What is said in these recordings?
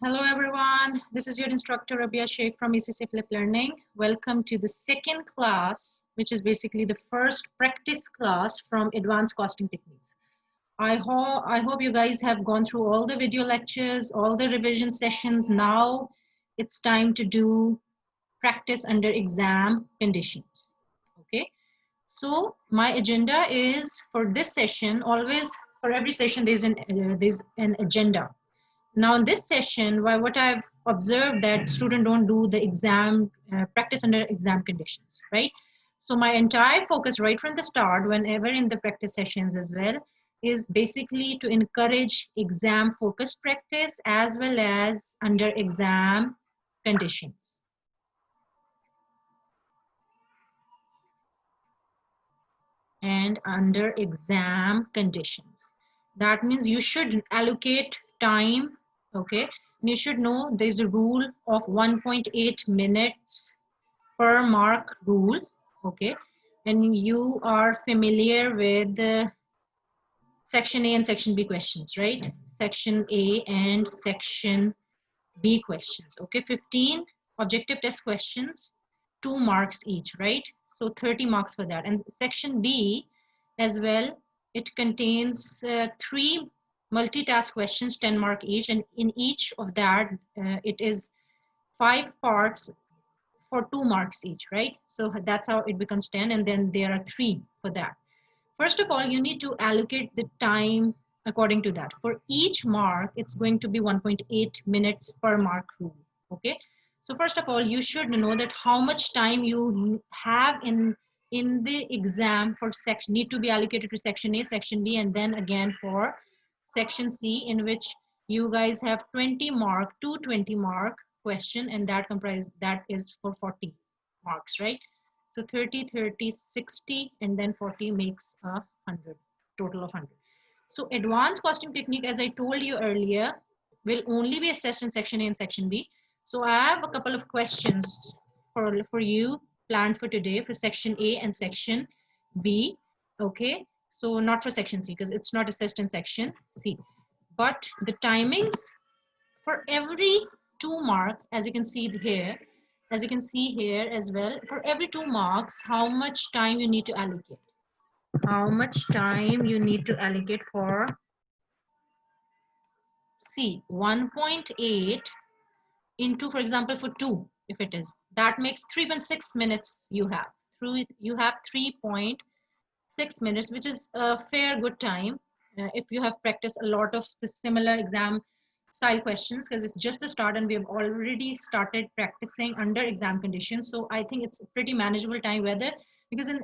Hello everyone, this is your instructor Rabia Sheikh from ECC Flip Learning. Welcome to the second class, which is basically the first practice class from Advanced Costing Techniques. I hope you guys have gone through all the video lectures, all the revision sessions. Now it's time to do practice under exam conditions. Okay, so my agenda is for this session, always for every session there's an agenda. Now in this session, what I've observed that students don't do the exam practice under exam conditions, right? So my entire focus right from the start, whenever in the practice sessions as well, is basically to encourage exam focused practice as well as under exam conditions. And under exam conditions. That means you should allocate time, okay? You should know there's a rule of 1.8 minutes per mark rule, okay? And you are familiar with the section A and section B questions, right? Section A and section B questions, okay? 15 objective test questions, 2 marks each, right? So 30 marks for that. And section B as well, it contains 3 multitask questions, 10 mark each, and in each of that, it is 5 parts for 2 marks each, right? So that's how it becomes 10, and then there are 3 for that. First of all, you need to allocate the time according to that. For each mark, it's going to be 1.8 minutes per mark rule, okay? So first of all, you should know that how much time you have in the exam for section need to be allocated to section A, section B, and then again for section C, in which you guys have 20 mark, 220 mark question, and that is for 40 marks, right? So 30, 30, 60, and then 40 makes 100, total of 100. So advanced costing technique, as I told you earlier, will only be assessed in section A and section B. So I have a couple of questions for you planned for today for section A and section B. Okay, so not for section C because it's not assessed in section C. But the timings for every 2 mark, as you can see here, as well, for every 2 marks, how much time you need to allocate. How much time you need to allocate for C, 1.8 into, for example, for 2, if it is, that makes 3.6 minutes you have. You have 3.6 minutes, which is a fair good time if you have practiced a lot of the similar exam style questions, because it's just the start and we have already started practicing under exam conditions. So I think it's a pretty manageable time, whether because in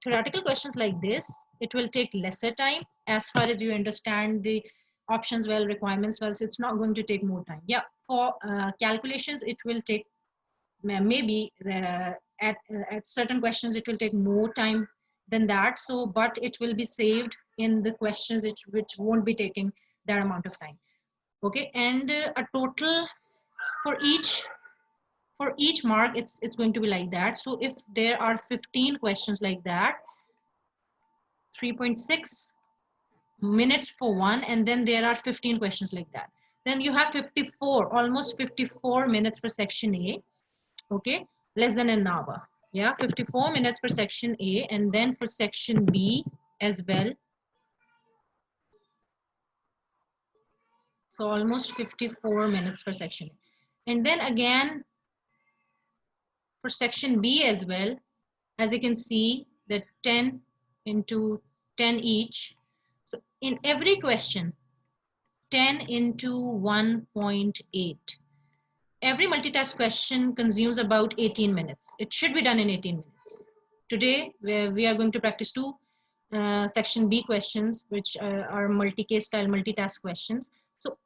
theoretical questions like this, it will take lesser time as far as you understand the options well, requirements well, so it's not going to take more time. Yeah, for calculations it will take maybe at certain questions it will take more time than that, so but it will be saved in the questions which won't be taking that amount of time. Okay, and a total for each mark, it's going to be like that. So if there are 15 questions like that, 3.6 minutes for one, and then there are 15 questions like that, then you have 54, almost 54 minutes for section A. Okay, less than an hour. Yeah, 54 minutes for section A, and then for section B as well, so almost 54 minutes for section A. And then again for section B as well, as you can see, that 10 into 10 each. So in every question, 10 into 1.8. Every multitask question consumes about 18 minutes. It should be done in 18 minutes. Today, we are going to practice 2 section B questions, which are multi-case style multitask questions. So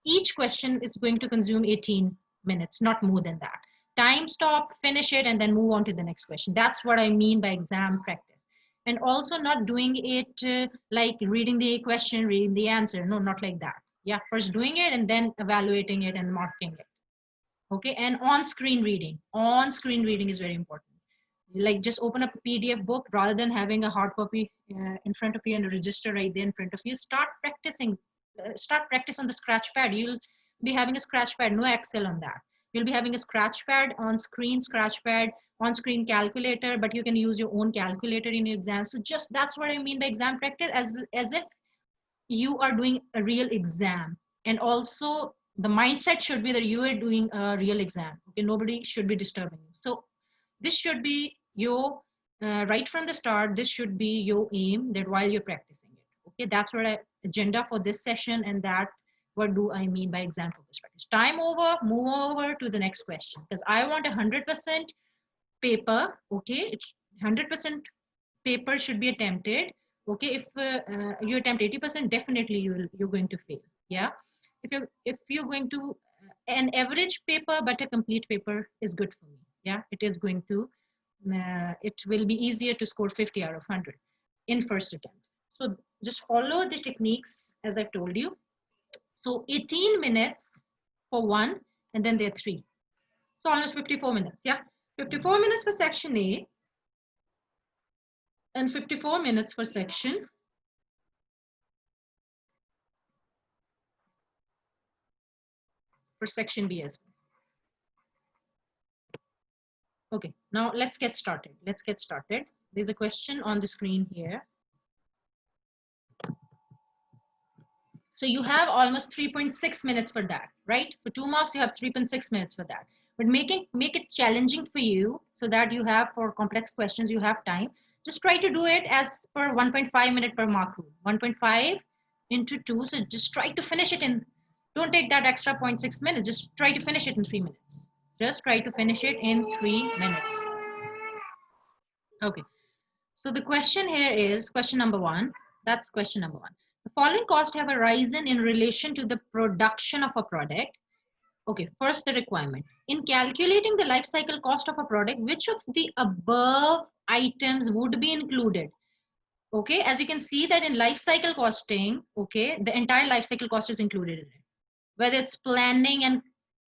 each question is going to consume 18 minutes, not more than that. Time stop, finish it, and then move on to the next question. That's what I mean by exam practice. And also not doing it like reading the question, reading the answer. No, not like that. Yeah, first doing it and then evaluating it and marking it. Okay, and on-screen reading. On-screen reading is very important. Like just open up a PDF book rather than having a hard copy in front of you and a register right there in front of you. Start practicing start practice on the scratch pad. You'll be having a scratch pad, no Excel on that. You'll be having a scratch pad on screen, scratch pad on screen calculator, but you can use your own calculator in your exam. So just that's what I mean by exam practice, as if you are doing a real exam. And also the mindset should be that you are doing a real exam. Okay, nobody should be disturbing you. So this should be your right from the start, this should be your aim, that while you're practicing it. Okay, that's what I agenda for this session, and that what do I mean by exam focused practice. Time over, move over to the next question, because I want 100% paper. Okay, it's 100% paper should be attempted. Okay, if you attempt 80%, definitely you're going to fail. Yeah, if you're going to an average paper, but a complete paper is good for me. Yeah, it is going to it will be easier to score 50 out of 100 in first attempt. So just follow the techniques as I've told you. So 18 minutes for one, and then there are three. So almost 54 minutes. Yeah, 54 minutes for section A, and 54 minutes for section B as well. Okay, now let's get started. Let's get started. There's a question on the screen here. So you have almost 3.6 minutes for that, right? For 2 marks, you have 3.6 minutes for that. But make it challenging for you so that you have, for complex questions, you have time. Just try to do it as per 1.5 minute per mark rule. 1.5 into 2. So just try to finish it in, don't take that extra 0.6 minutes. Just try to finish it in 3 minutes. Just try to finish it in 3 minutes. Okay. So the question here is question number 1. That's question number 1. The following costs have arisen in relation to the production of a product. Okay, first the requirement. In calculating the life cycle cost of a product, which of the above items would be included? Okay, as you can see that in life cycle costing, okay, the entire life cycle cost is included in it. Whether it's planning and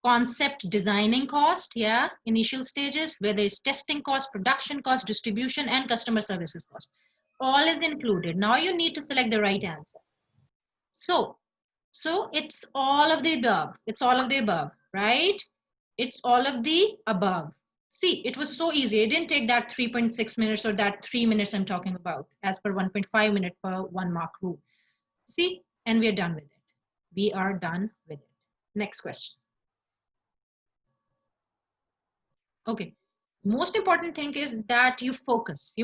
concept designing cost, yeah, initial stages, whether it's testing cost, production cost, distribution, and customer services cost. All is included. Now you need to select the right answer. So it's all of the above. It's all of the above, right? It's all of the above. See, it was so easy. It didn't take that 3.6 minutes or that 3 minutes I'm talking about as per 1.5 minute per 1 mark rule. See, and we are done with it. We are done with it. Next question. Okay. Most important thing is that you focus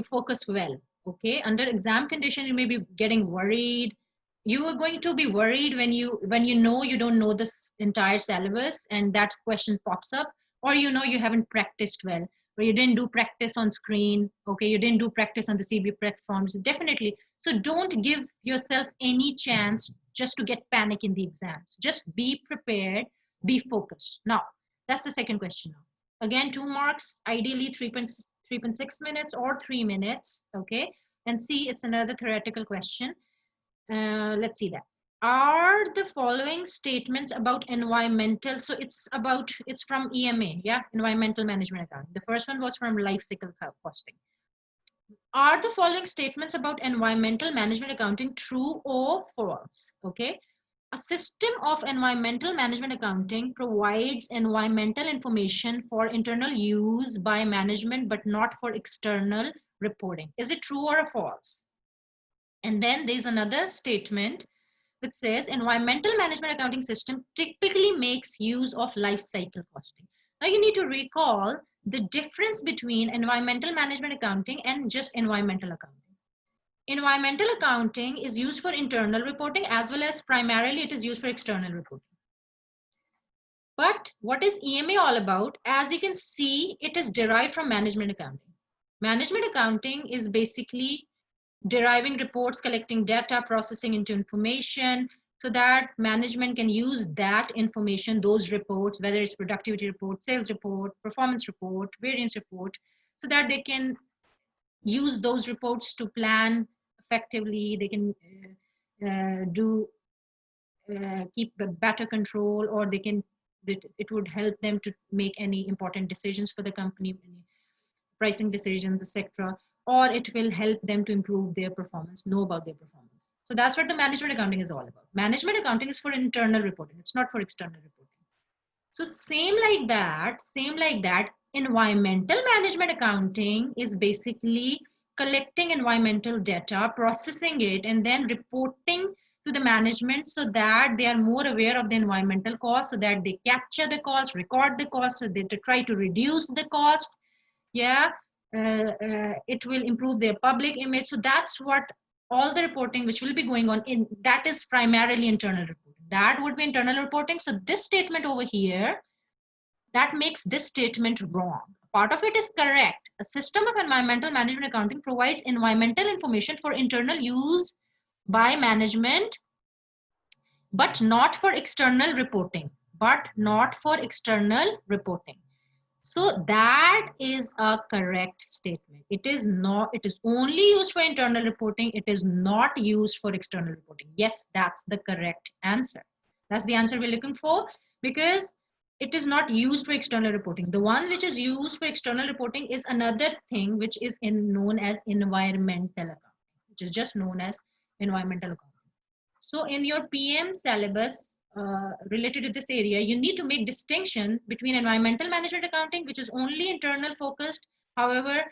well. Okay. Under exam condition, you may be getting worried. You are going to be worried when you know you don't know this entire syllabus and that question pops up, or you know you haven't practiced well, or you didn't do practice on screen. Okay, you didn't do practice on the CB platforms. Definitely. So don't give yourself any chance just to get panic in the exams. Just be prepared, be focused. Now, that's the second question now. Again, 2 marks, ideally 3.6 minutes or 3 minutes. Okay, and see, it's another theoretical question. Let's see that. Are the following statements about environmental? So it's from EMA, yeah, environmental management account. The first one was from life cycle costing. Are the following statements about environmental management accounting true or false? Okay. A system of environmental management accounting provides environmental information for internal use by management, but not for external reporting. Is it true or false? And then there's another statement which says environmental management accounting system typically makes use of life cycle costing. Now you need to recall the difference between environmental management accounting and just environmental accounting. Environmental accounting is used for internal reporting as well as primarily it is used for external reporting. But what is EMA all about? As you can see, it is derived from management accounting. Management accounting is basically deriving reports, collecting data, processing into information so that management can use that information, those reports, whether it's productivity report, sales report, performance report, variance report, so that they can use those reports to plan effectively. They can keep better control, or it would help them to make any important decisions for the company, any pricing decisions, etc. Or it will help them to improve their performance, know about their performance. So that's what the management accounting is all about. Management accounting is for internal reporting. It's not for external reporting. So same like that, environmental management accounting is basically collecting environmental data, processing it, and then reporting to the management so that they are more aware of the environmental cost, so that they capture the cost, record the cost, so they try to reduce the cost. Yeah, it will improve their public image. So that's what all the reporting which will be going on in, that is primarily internal reporting. That would be internal reporting. So this statement over here, that makes this statement wrong. Part of it is correct. A system of environmental management accounting provides environmental information for internal use by management, but not for external reporting. But not for external reporting. So that is a correct statement. It is not, it is only used for internal reporting. It is not used for external reporting. Yes, that's the correct answer. That's the answer we're looking for, because it is not used for external reporting. The one which is used for external reporting is another thing which is known as environmental accounting, which is just known as environmental accounting. So in your PM syllabus related to this area, you need to make distinction between environmental management accounting, which is only internal focused. However,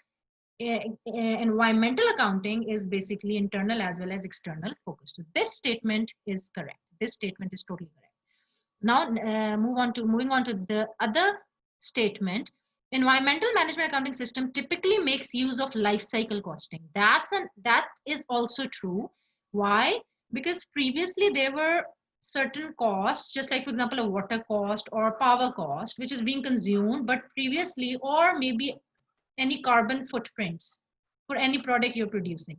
environmental accounting is basically internal as well as external focused. So this statement is correct. This statement is totally correct. Now moving on to the other statement. Environmental management accounting system typically makes use of life cycle costing. That is also true. Why? Because previously there were certain costs, just like for example a water cost or power cost, which is being consumed, but previously, or maybe any carbon footprints for any product you're producing,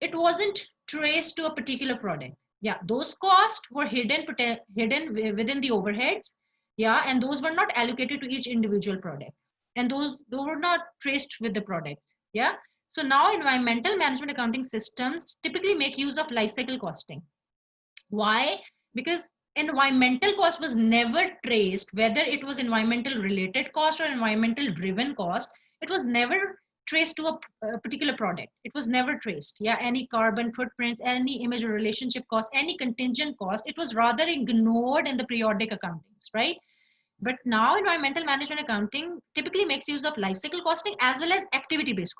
it wasn't traced to a particular product. Yeah, those costs were hidden within the overheads. Yeah, and those were not allocated to each individual product, and those were not traced with the product. Yeah, so now environmental management accounting systems typically make use of life cycle costing. Why? Because environmental cost was never traced, whether it was environmental related cost or environmental driven cost. It was never traced to a particular product. It was never traced. Yeah, any carbon footprints, any image or relationship cost, any contingent cost, it was rather ignored in the periodic accountings, right? But now environmental management accounting typically makes use of life cycle costing as well as activity based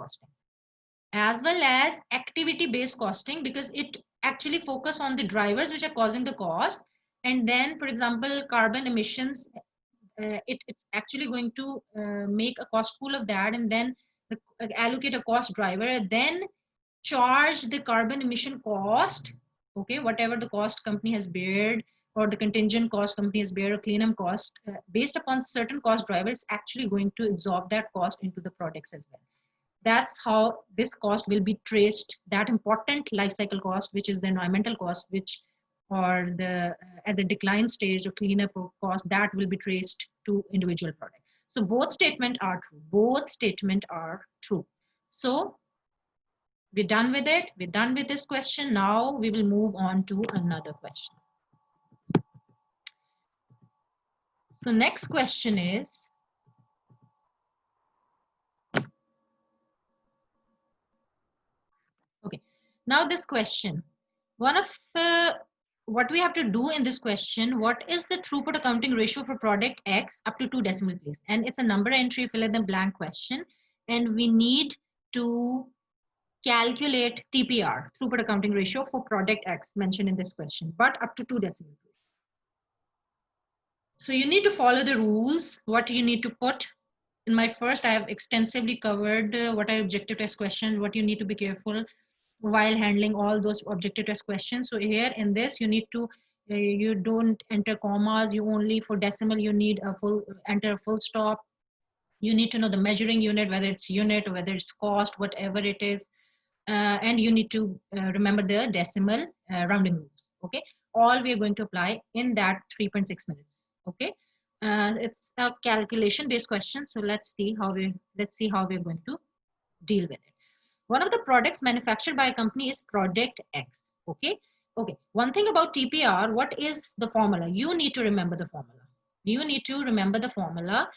costing. Because it actually focus on the drivers which are causing the cost. And then, for example, carbon emissions, it's actually going to make a cost pool of that, and then allocate a cost driver, and then charge the carbon emission cost, okay, whatever the cost company has bared, or the contingent cost company has bared, or cleanup cost, based upon certain cost drivers, actually going to absorb that cost into the products as well. That's how this cost will be traced, that important life cycle cost, which is the environmental cost, which, or the at the decline stage of cleanup cost, that will be traced to individual product. So both statements are true. Both statements are true. So we're done with it. We're done with this question. Now we will move on to another question. So next question is, okay, now this question, one of what we have to do in this question, what is the throughput accounting ratio for product X up to 2 decimal place? And it's a number entry, fill in the blank question, and we need to calculate TPR, throughput accounting ratio, for product X mentioned in this question, but up to 2 decimal place. So you need to follow the rules, what you need to put. In my first, I have extensively covered what are objective test questions, what you need to be careful while handling all those objective test questions. So here in this, you need to, you don't enter commas, you only for decimal, you need a enter a full stop. You need to know the measuring unit, whether it's unit or whether it's cost, whatever it is. And you need to remember the decimal rounding rules, okay? All we are going to apply in that 3.6 minutes, okay? It's a calculation based question. So let's see how we're going to deal with it. One of the products manufactured by a company is product X. Okay. Okay. One thing about TPR, what is the formula? You need to remember the formula. You need to remember the formula.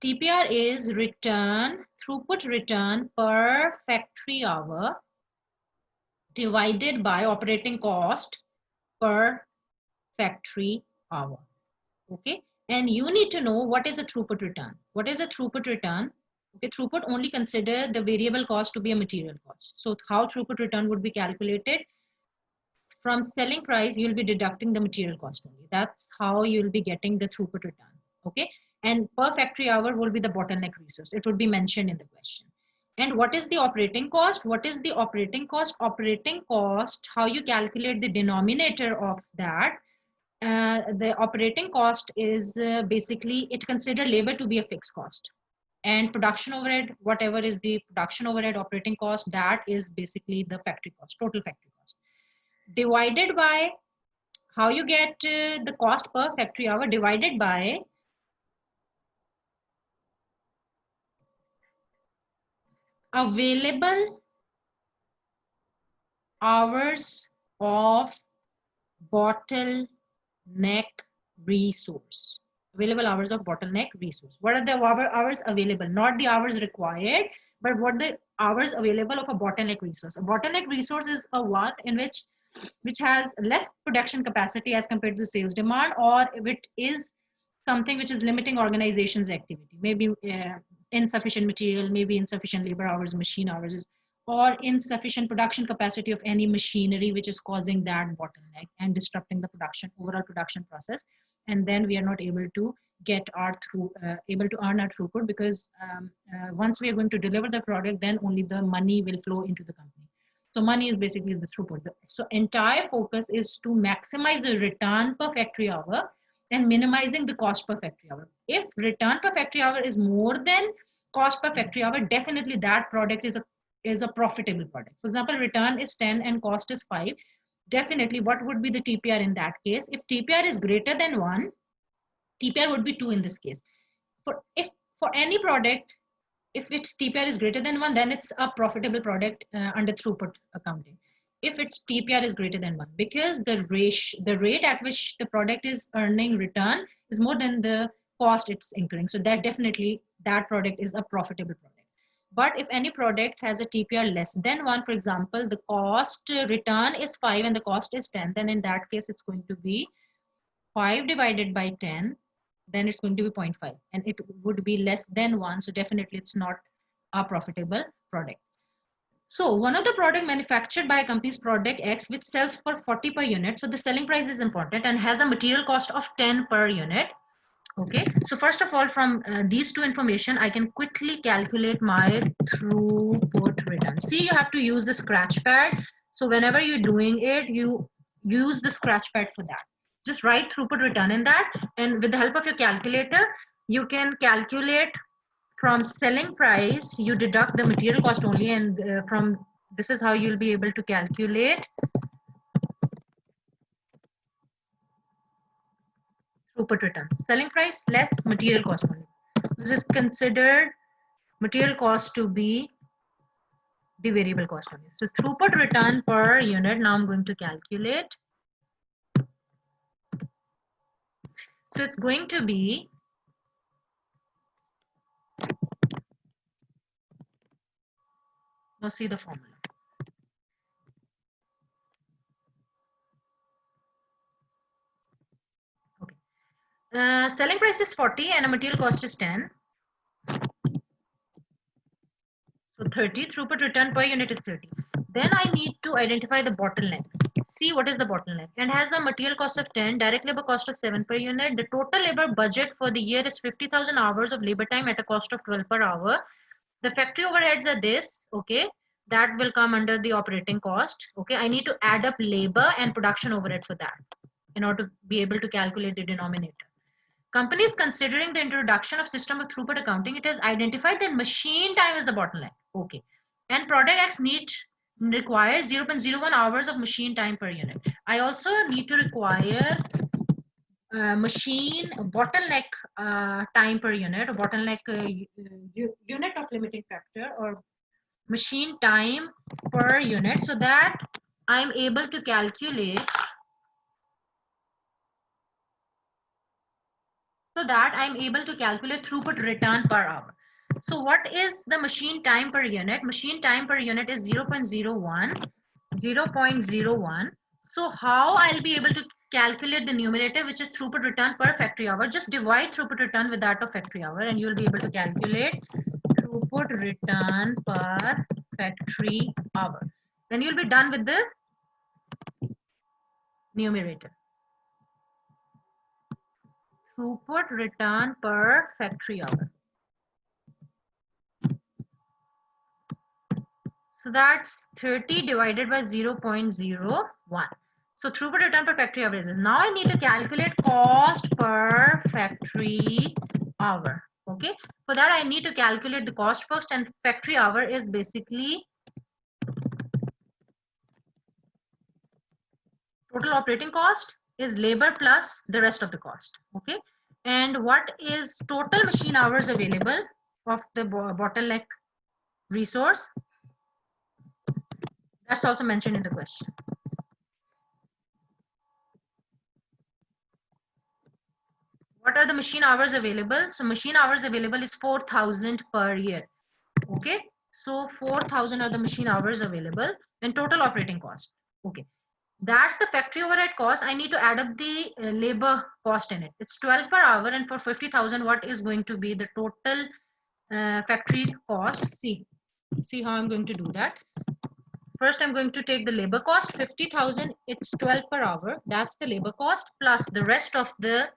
TPR is throughput return per factory hour divided by operating cost per factory hour. Okay, and you need to know what is a throughput return. What is a throughput return? Okay, throughput only consider the variable cost to be a material cost. So how throughput return would be calculated? From selling price, you'll be deducting the material cost only. That's how you'll be getting the throughput return. Okay, and per factory hour will be the bottleneck resource. It would be mentioned in the question. And what is the operating cost? What is the operating cost? Operating cost, how you calculate the denominator of that. The operating cost is basically, it consider labor to be a fixed cost, and production overhead, whatever is the production overhead operating cost, that is basically the factory cost, total factory cost, divided by, how you get the cost per factory hour, divided by available hours of bottleneck resource. Available hours of bottleneck resource. What are the hours available? Not the hours required, but what the hours available of a bottleneck resource. A bottleneck resource is a one in which has less production capacity as compared to sales demand, or if it is something which is limiting organization's activity, maybe insufficient material, maybe insufficient labor hours, machine hours, or insufficient production capacity of any machinery, which is causing that bottleneck and disrupting the production, overall production process. And then we are not able to get our able to earn our throughput, because once we are going to deliver the product, then only the money will flow into the company. So money is basically the throughput. So entire focus is to maximize the return per factory hour and minimizing the cost per factory hour. If return per factory hour is more than cost per factory hour, definitely that product is a profitable product. For example, return is 10 and cost is 5. Definitely, what would be the TPR in that case? If TPR is greater than 1, TPR would be 2 in this case. For any product, if its TPR is greater than 1, then it's a profitable product under throughput accounting. If its TPR is greater than 1, because the rate at which the product is earning return is more than the cost it's incurring. So that definitely, that product is a profitable product. But if any product has a TPR less than 1, for example, the cost return is 5 and the cost is 10, then in that case, it's going to be 5 divided by 10, then it's going to be 0.5, and it would be less than 1. So definitely it's not a profitable product. So one of the product manufactured by a company's product X, which sells for 40 per unit. So the selling price is important and has a material cost of 10 per unit. Okay, so first of all, from these two information, I can quickly calculate my throughput return. See, you have to use the scratch pad. So whenever you're doing it, you use the scratch pad for that. Just write throughput return in that, and with the help of your calculator, you can calculate from selling price, you deduct the material cost only, and from this is how you'll be able to calculate throughput return. Selling price less material cost only. This is considered material cost to be the variable cost only. So throughput return per unit, now I'm going to calculate. So it's going to be now see the formula. Okay. Selling price is 40 and a material cost is 10. So 30, throughput return per unit is 30. Then I need to identify the bottleneck. See what is the bottleneck, and has a material cost of 10, direct labor cost of 7 per unit. The total labor budget for the year is 50,000 hours of labor time at a cost of 12 per hour. The factory overheads are this, okay, that will come under the operating cost. Okay, I need to add up labor and production overhead for that in order to be able to calculate the denominator. Companies considering the introduction of system of throughput accounting, it has identified that machine time is the bottleneck. Okay, and product X requires 0.01 hours of machine time per unit. I also need to require machine bottleneck time per unit, or bottleneck unit of limiting factor, or machine time per unit, so that I'm able to calculate throughput return per hour. So what is the machine time per unit? Machine time per unit is 0.01 0.01. So how I'll be able to calculate the numerator, which is throughput return per factory hour? Just divide throughput return with that of factory hour and you will be able to calculate throughput return per factory hour. Then you'll be done with the numerator. Throughput return per factory hour. So that's 30 divided by 0.01. So throughput return per factory hour is this. Now I need to calculate cost per factory hour. Okay. For that I need to calculate the cost first, and factory hour is basically total operating cost is labor plus the rest of the cost. Okay. And what is total machine hours available of the bottleneck resource? That's also mentioned in the question. What are the machine hours available? So machine hours available is 4,000 per year. Okay. So 4,000 are the machine hours available, and total operating cost. Okay. That's the factory overhead cost. I need to add up the labor cost in it. It's 12 per hour, and for 50,000, what is going to be the total factory cost? See how I'm going to do that. First, I'm going to take the labor cost, 50,000. It's 12 per hour. That's the labor cost plus the rest of the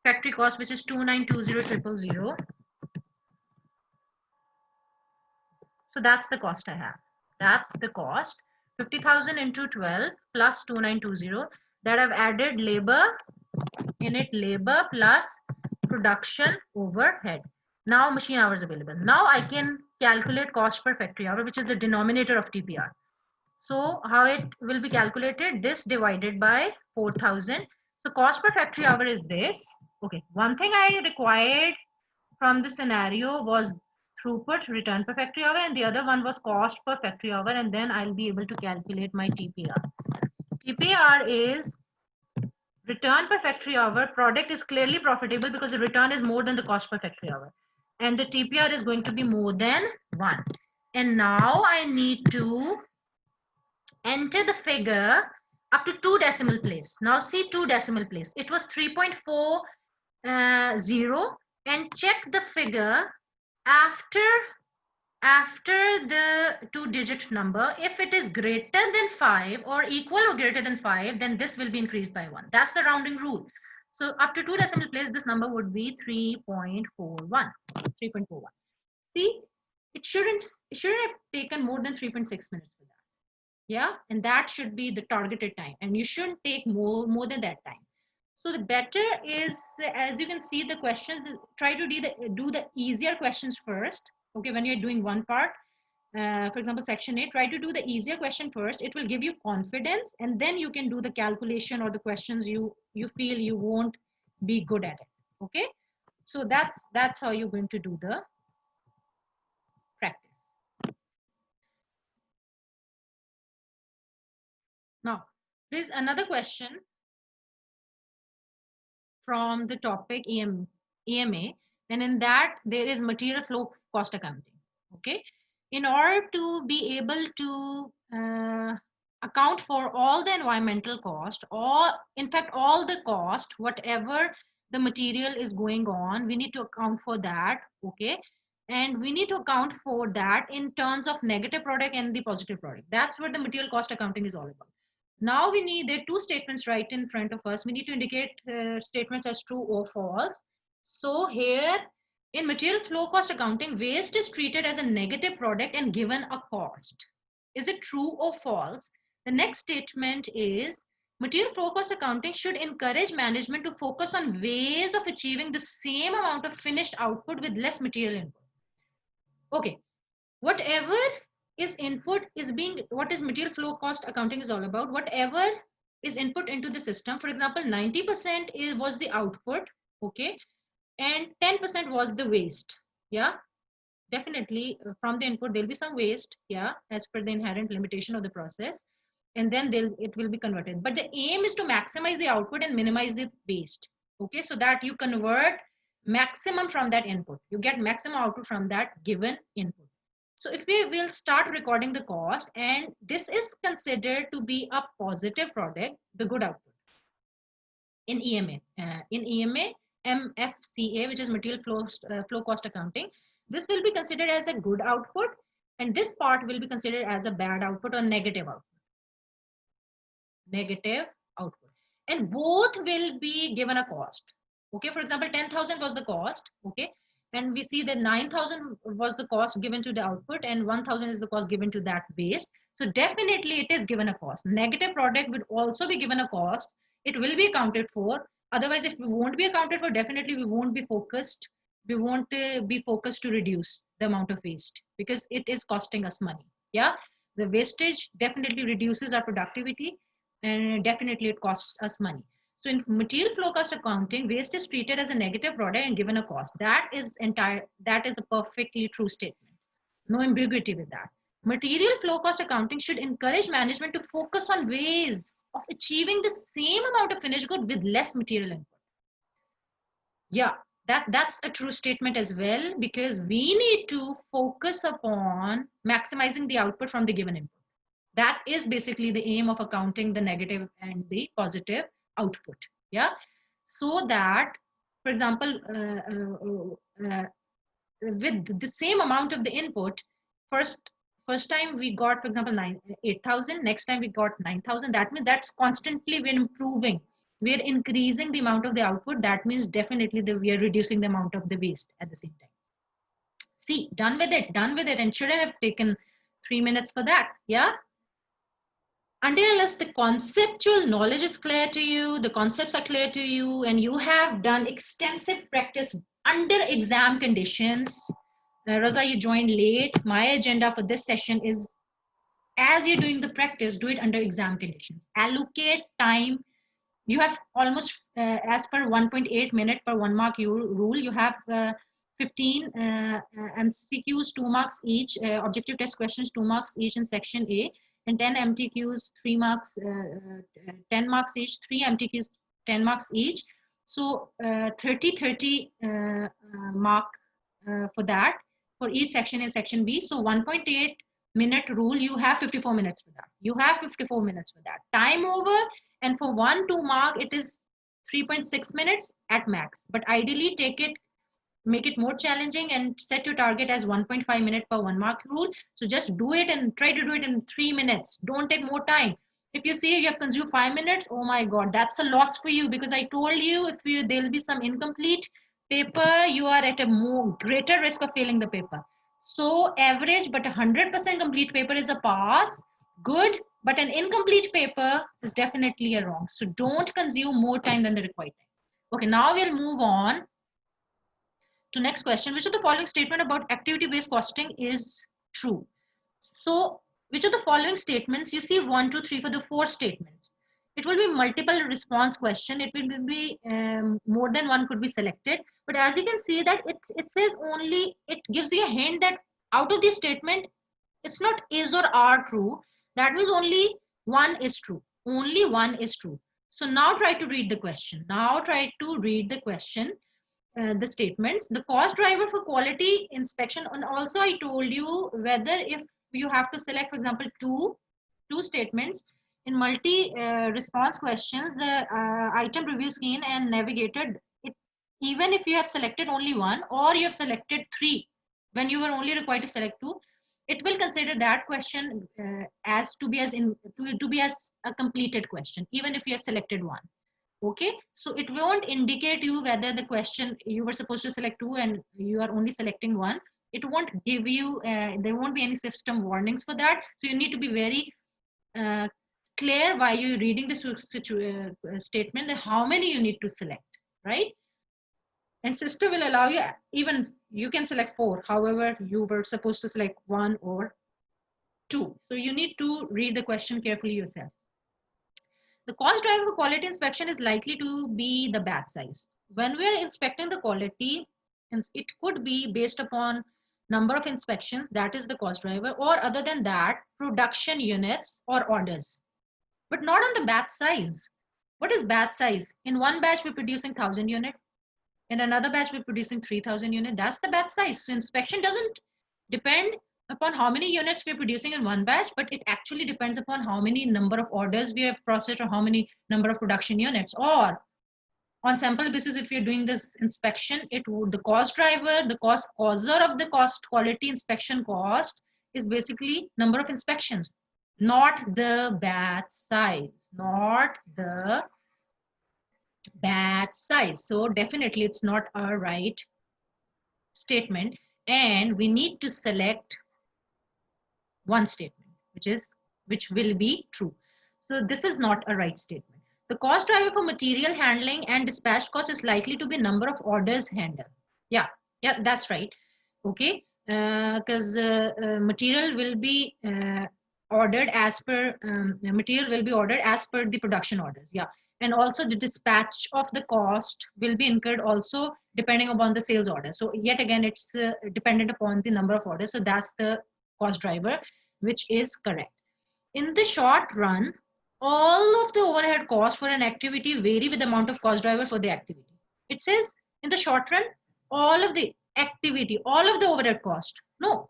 factory cost, which is 2920,000. So that's the cost I have. That's the cost. 50,000 into 12 plus 2920. That I've added labor in it, labor plus production overhead. Now machine hours available. Now I can calculate cost per factory hour, which is the denominator of TPR. So how it will be calculated? This divided by 4,000. So cost per factory hour is this. Okay. One thing I required from the scenario was throughput return per factory hour, and the other one was cost per factory hour, and then I'll be able to calculate my TPR. TPR is return per factory hour. Product is clearly profitable because the return is more than the cost per factory hour, and the TPR is going to be more than 1. And now I need to enter the figure up to 2 decimal place. Now see 2 decimal place. It was 3.40, and check the figure after the 2-digit number. If it is greater than 5 or equal or greater than 5, then this will be increased by 1. That's the rounding rule. So up to 2 decimal place, this number would be 3.41. 3.41. See, it shouldn't have taken more than 3.6 minutes for that. Yeah, and that should be the targeted time, and you shouldn't take more than that time. So the better is, as you can see the questions, try to do the easier questions first. Okay, when you're doing one part, for example, section 8, try to do the easier question first. It will give you confidence, and then you can do the calculation or the questions you feel you won't be good at it. Okay, so that's how you're going to do the practice. Now, there's another question from the topic EMA, and in that there is material flow cost accounting. Okay, in order to be able to account for all the environmental cost, or in fact all the cost, whatever the material is going on, we need to account for that. Okay, and we need to account for that in terms of negative product and the positive product. That's what the material cost accounting is all about. Now there are 2 statements right in front of us. We need to indicate statements as true or false. So here in material flow cost accounting, waste is treated as a negative product and given a cost. Is it true or false? The next statement is material flow cost accounting should encourage management to focus on ways of achieving the same amount of finished output with less material input. Okay, whatever is input is what is material flow cost accounting is all about. Whatever is input into the system, for example, 90% was the output, okay, and 10% was the waste. Yeah, definitely from the input there'll be some waste, yeah, as per the inherent limitation of the process, and then it will be converted. But the aim is to maximize the output and minimize the waste. Okay, so that you convert maximum from that input, you get maximum output from that given input. So if we will start recording the cost, and this is considered to be a positive product, the good output in EMA. In EMA, MFCA, which is material flow cost accounting, this will be considered as a good output, and this part will be considered as a bad output or negative output. Negative output, and both will be given a cost. Okay, for example, 10,000 was the cost. Okay, and we see that 9,000 was the cost given to the output, and 1,000 is the cost given to that waste. So definitely it is given a cost. Negative product would also be given a cost. It will be accounted for. Otherwise, if we won't be accounted for, definitely we won't be focused. We won't be focused to reduce the amount of waste, because it is costing us money. Yeah, the wastage definitely reduces our productivity, and definitely it costs us money. So in material flow cost accounting, waste is treated as a negative product and given a cost. That is a perfectly true statement. No ambiguity with that. Material flow cost accounting should encourage management to focus on ways of achieving the same amount of finished good with less material input. Yeah, that's a true statement as well, because we need to focus upon maximizing the output from the given input. That is basically the aim of accounting the negative and the positive output. Yeah, so that, for example, with the same amount of the input, first time we got, for example, 8,000, next time we got 9,000. That means that's constantly we're improving, we're increasing the amount of the output. That means definitely that we are reducing the amount of the waste at the same time. See, done with it, and shouldn't have taken 3 minutes for that. Yeah, until unless the conceptual knowledge is clear to you, the concepts are clear to you, and you have done extensive practice under exam conditions. Raza, you joined late. My agenda for this session is, as you're doing the practice, do it under exam conditions. Allocate time. You have almost, as per 1.8 minute per 1 mark rule, you have 15 MCQs, 2 marks each, objective test questions, 2 marks each in section A, and 10 MTQs, 3 marks, 10 marks each, 3 MTQs, 10 marks each. So 30 mark for that, for each section in section B. So 1.8 minute rule, you have 54 minutes for that. You have 54 minutes for that. Time over, and for 1-2 mark, it is 3.6 minutes at max. But ideally, make it more challenging and set your target as 1.5 minute per 1 mark rule. So just do it and try to do it in 3 minutes. Don't take more time. If you see you have consumed 5 minutes, oh my God, that's a loss for you, because I told you there'll be some incomplete paper, you are at a more greater risk of failing the paper. So average, but 100% complete paper is a pass. Good, but an incomplete paper is definitely a wrong. So don't consume more time than the required time. Okay, now we'll move on to next question. Which of the following statement about activity-based costing is true? So which of the following statements, you see 1, 2, 3 for the 4 statements. It will be multiple response question. It will be more than one could be selected. But as you can see that it says only, it gives you a hint that out of this statement, it's not is or are true. That means only one is true. Only one is true. So now try to read the question. Now try to read the question. The statements, the cost driver for quality inspection, and also I told you whether if you have to select, for example, two statements in multi response questions, the item review screen and navigator, even if you have selected only one or you have selected 3 when you were only required to select 2, it will consider that question as to be as a completed question, even if you have selected 1. Okay, so it won't indicate you whether the question you were supposed to select 2 and you are only selecting 1. It won't give you, there won't be any system warnings for that. So you need to be very clear while you're reading the statement that how many you need to select, right? And system will allow you, even you can select 4. However, you were supposed to select 1 or 2. So you need to read the question carefully yourself. The cost driver for quality inspection is likely to be the batch size. When we are inspecting the quality, it could be based upon number of inspections, that is the cost driver, or other than that, production units or orders, but not on the batch size. What is batch size? In one batch, we're producing 1,000 units. In another batch, we're producing 3,000 units. That's the batch size. So inspection doesn't depend upon how many units we're producing in one batch, but it actually depends upon how many number of orders we have processed or how many number of production units. Or on sample basis, if you're doing this inspection, it would, the cost driver, the cost causer of the cost quality inspection cost is basically number of inspections, not the batch size, not the batch size. So definitely it's not a right statement, and we need to select one statement which will be true. So this is not a right statement. The cost driver for material handling and dispatch cost is likely to be number of orders handled. Yeah, yeah, that's right. Okay, because material will be ordered as per material will be ordered as per the production orders. Yeah, and also the dispatch of the cost will be incurred also depending upon the sales order. So yet again, it's dependent upon the number of orders. So that's the cost driver, which is correct. In the short run, all of the overhead costs for an activity vary with the amount of cost driver for the activity. It says in the short run, all of the activity, all of the overhead cost. No.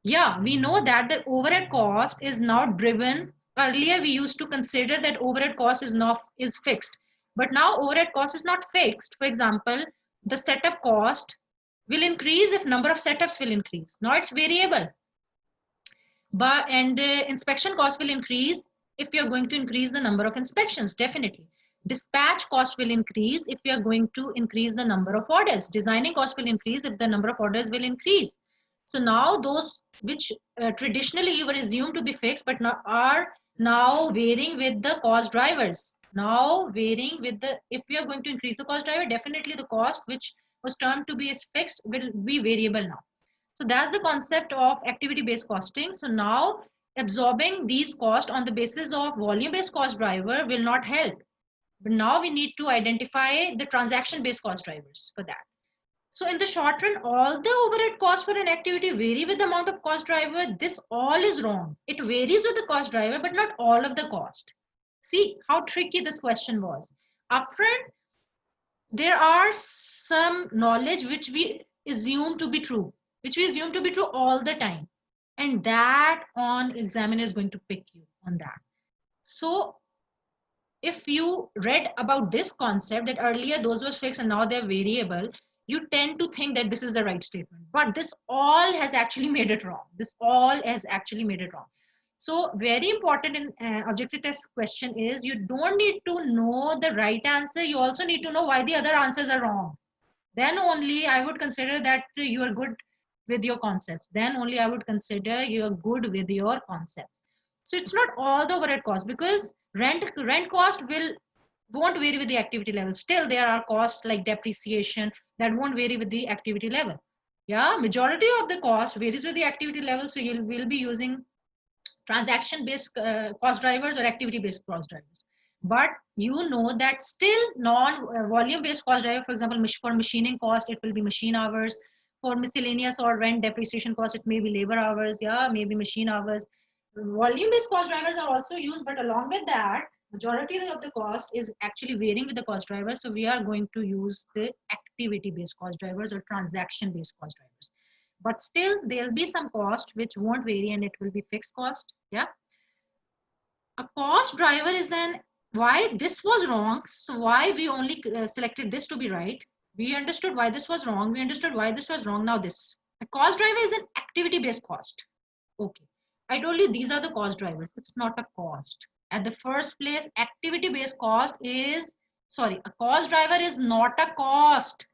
Yeah, we know that the overhead cost is now driven. Earlier, we used to consider that overhead cost is fixed. But now overhead cost is not fixed. For example, the setup cost will increase if number of setups will increase. Now it's variable. But and inspection cost will increase if you're going to increase the number of inspections. Definitely dispatch cost will increase if you're going to increase the number of orders. Designing cost will increase if the number of orders will increase. So now those which traditionally were assumed to be fixed but now are now varying with the cost drivers. Now varying with the, if we are going to increase the cost driver, definitely the cost which was termed to be as fixed will be variable now. So that's the concept of activity-based costing. So now absorbing these costs on the basis of volume-based cost driver will not help. But now we need to identify the transaction-based cost drivers for that. So in the short run, all the overhead costs for an activity vary with the amount of cost driver. This all is wrong. It varies with the cost driver, but not all of the cost. See how tricky this question was. Upfront, there are some knowledge which we assume to be true, all the time, and that on examiner is going to pick you on that. So if you read about this concept that earlier those were fixed and now they're variable, you tend to think that this is the right statement, but this all has actually made it wrong. So very important in objective test question is you don't need to know the right answer. You also need to know why the other answers are wrong. Then only I would consider that you are good with your concepts. Then only I would consider you are good with your concepts. So it's not all the overhead cost, because rent cost won't vary with the activity level. Still there are costs like depreciation that won't vary with the activity level. Yeah, majority of the cost varies with the activity level. So you will be using transaction based cost drivers or activity based cost drivers. But you know that still non volume based cost driver, for example, for machining cost, it will be machine hours. For miscellaneous or rent depreciation cost, it may be labor hours, yeah, maybe machine hours. Volume based cost drivers are also used, but along with that, majority of the cost is actually varying with the cost driver. So we are going to use the activity based cost drivers or transaction based cost drivers. But still there'll be some cost which won't vary and it will be fixed cost. Yeah, a cost driver is an, why this was wrong, so why we only selected this to be right. We understood why this was wrong, now this, a cost driver is an activity based cost. Okay, I told you these are the cost drivers. It's not a cost. At the first place, activity based cost is, sorry, a cost driver is not a cost,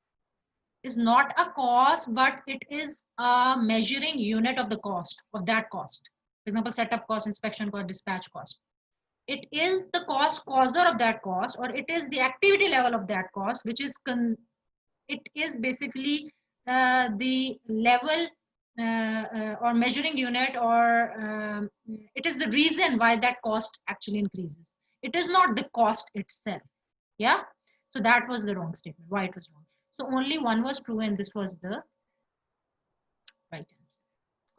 but it is a measuring unit of the cost, of that cost. For example, setup cost, inspection cost, dispatch cost. It is the cost causer of that cost, or it is the activity level of that cost, which is it is basically the level or measuring unit, or it is the reason why that cost actually increases. It is not the cost itself. Yeah, so that was the wrong statement. Why it was wrong? So only one was true and this was the right answer.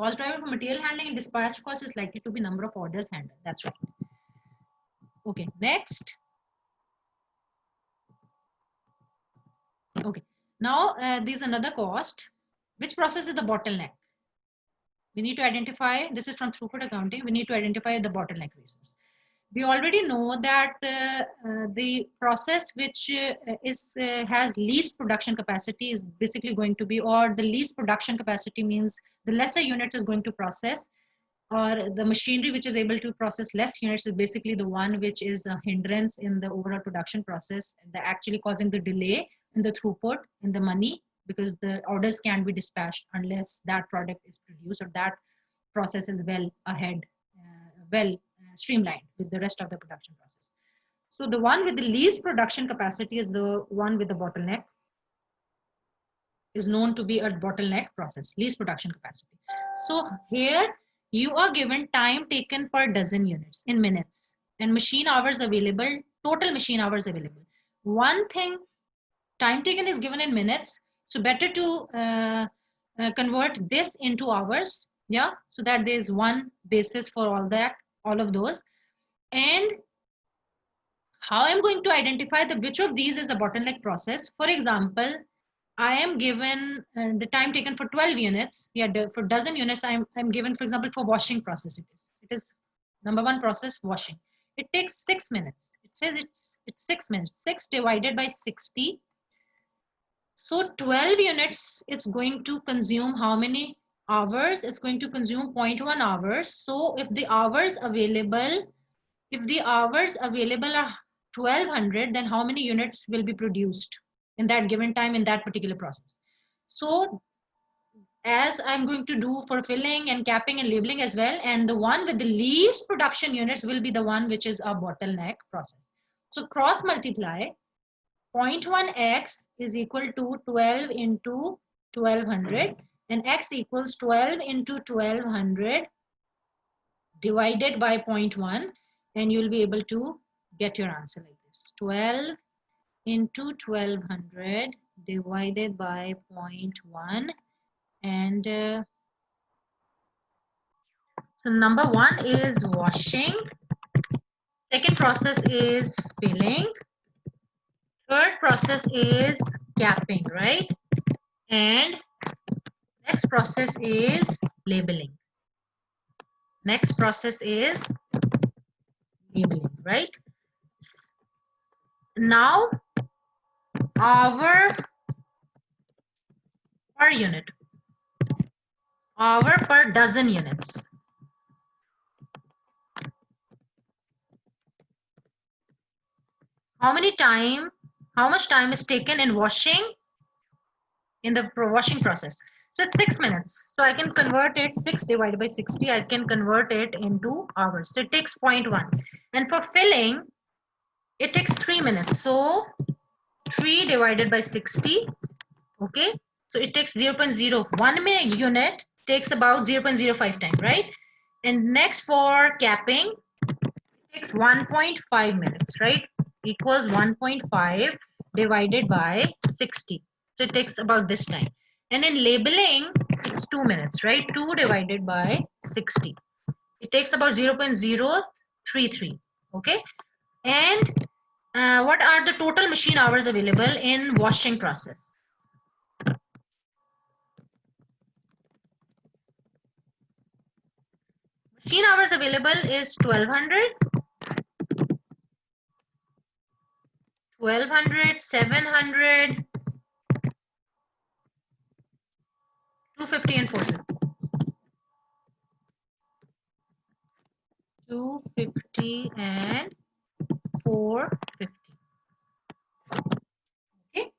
Cost driver for material handling and dispatch cost is likely to be number of orders handled. That's right. Okay, next. Okay, now there's another cost. Which process is the bottleneck? We need to identify, this is from throughput accounting, we need to identify the bottleneck resource. We already know that the process which has least production capacity is basically going to be, or the least production capacity means the lesser units is going to process, or the machinery which is able to process less units is basically the one which is a hindrance in the overall production process, that actually causing the delay in the throughput, in the money, because the orders can't be dispatched unless that product is produced or that process is well ahead, well streamlined with the rest of the production process. So the one with the least production capacity is the one with the bottleneck, is known to be a bottleneck process, least production capacity. So here you are given time taken per dozen units in minutes and machine hours available, total machine hours available. One thing, time taken is given in minutes, so better to convert this into hours, yeah, so that there is one basis for all that, all of those. And how I'm going to identify the which of these is the bottleneck process. For example, I am given the time taken for 12 units. Yeah, for dozen units, I'm given, for example, for washing process. It is number one process, washing. It takes 6 minutes. It says it's 6 minutes. 6 divided by 60. So 12 units, it's going to consume how many hours? It's going to consume 0.1 hours. So if the hours available are 1200, then how many units will be produced in that given time in that particular process? So as I'm going to do for filling and capping and labeling as well, and the one with the least production units will be the one which is a bottleneck process. So cross multiply 0.1x is equal to 12 into 1200, and x equals 12 into 1200 divided by 0.1, and you'll be able to get your answer like this: 12 into 1200 divided by 0.1. And so number one is washing, second process is filling, third process is capping, right? And next process is labeling. Next process is labeling, right? Now hour per unit, hour per dozen units. How much time is taken in washing, in the washing process? So it's 6 minutes. So I can convert it, 6 divided by 60, I can convert it into hours. So it takes 0.1. And for filling, it takes 3 minutes. So 3 divided by 60, okay? So it takes 0.01 minute unit, takes about 0.05 time, right? And next for capping, it takes 1.5 minutes, right? Equals 1.5 divided by 60. So it takes about this time. And in labeling, it's 2 minutes, right? 2 divided by 60. It takes about 0.033, okay? And what are the total machine hours available in washing process? Machine hours available is 1200, 700, 250 and 450. 250 and 450. Okay.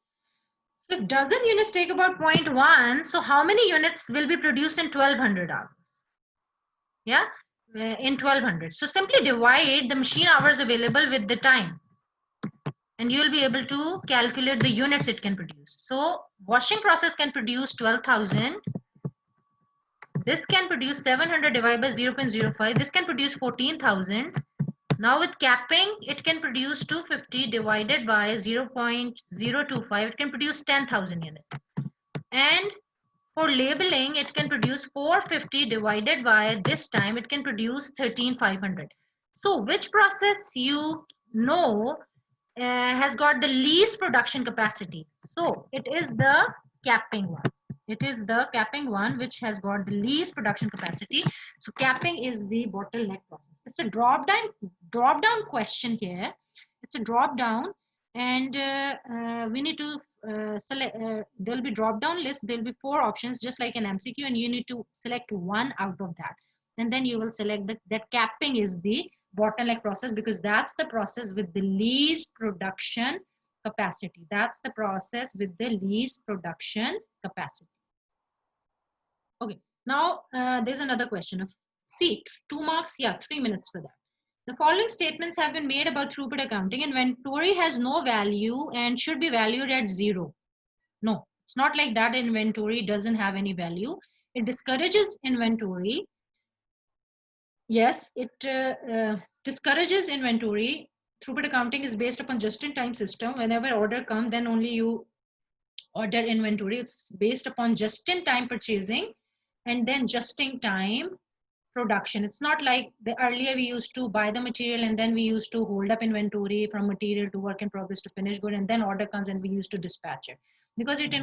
So if dozen units take about 0.1, so how many units will be produced in 1200 hours? Yeah, in 1200. So simply divide the machine hours available with the time, and you'll be able to calculate the units it can produce. So washing process can produce 12,000. This can produce 700 divided by 0.05. This can produce 14,000. Now with capping, it can produce 250 divided by 0.025. It can produce 10,000 units. And for labeling, it can produce 450 divided by this time. It can produce 13,500. So which process you know has got the least production capacity? So it is the capping one. It is the capping one which has got the least production capacity. So capping is the bottleneck process. It's a drop down question here. It's a drop down, and we need to select. There'll be drop down list. There'll be 4 options, just like an MCQ, and you need to select one out of that, and then you will select that capping is the bottleneck process, because that's the process with the least production capacity. That's the process with the least production capacity. Okay, now there's another question of C, 2 marks, yeah, 3 minutes for that. The following statements have been made about throughput accounting. Inventory has no value and should be valued at 0. No, it's not like that. Inventory doesn't have any value. It discourages inventory. Yes, it discourages inventory. Throughput accounting is based upon just-in-time system. Whenever order comes, then only you order inventory. It's based upon just-in-time purchasing and then just-in-time production. It's not like the earlier we used to buy the material and then we used to hold up inventory from material to work in progress to finished good, and then order comes and we used to dispatch it, because it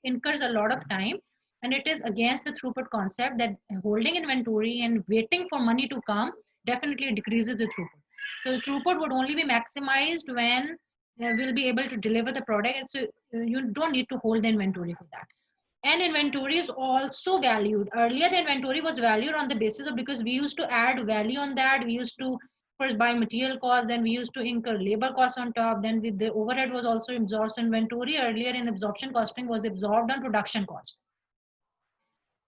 incurs a lot of time, and it is against the throughput concept that holding inventory and waiting for money to come definitely decreases the throughput. So the throughput would only be maximized when we'll be able to deliver the product, and so you don't need to hold the inventory for that. And inventory is also valued. Earlier, the inventory was valued on the basis of, because we used to add value on that. We used to first buy material cost, then we used to incur labor costs on top. Then with the overhead was also absorbed. So inventory earlier in absorption costing was absorbed on production cost.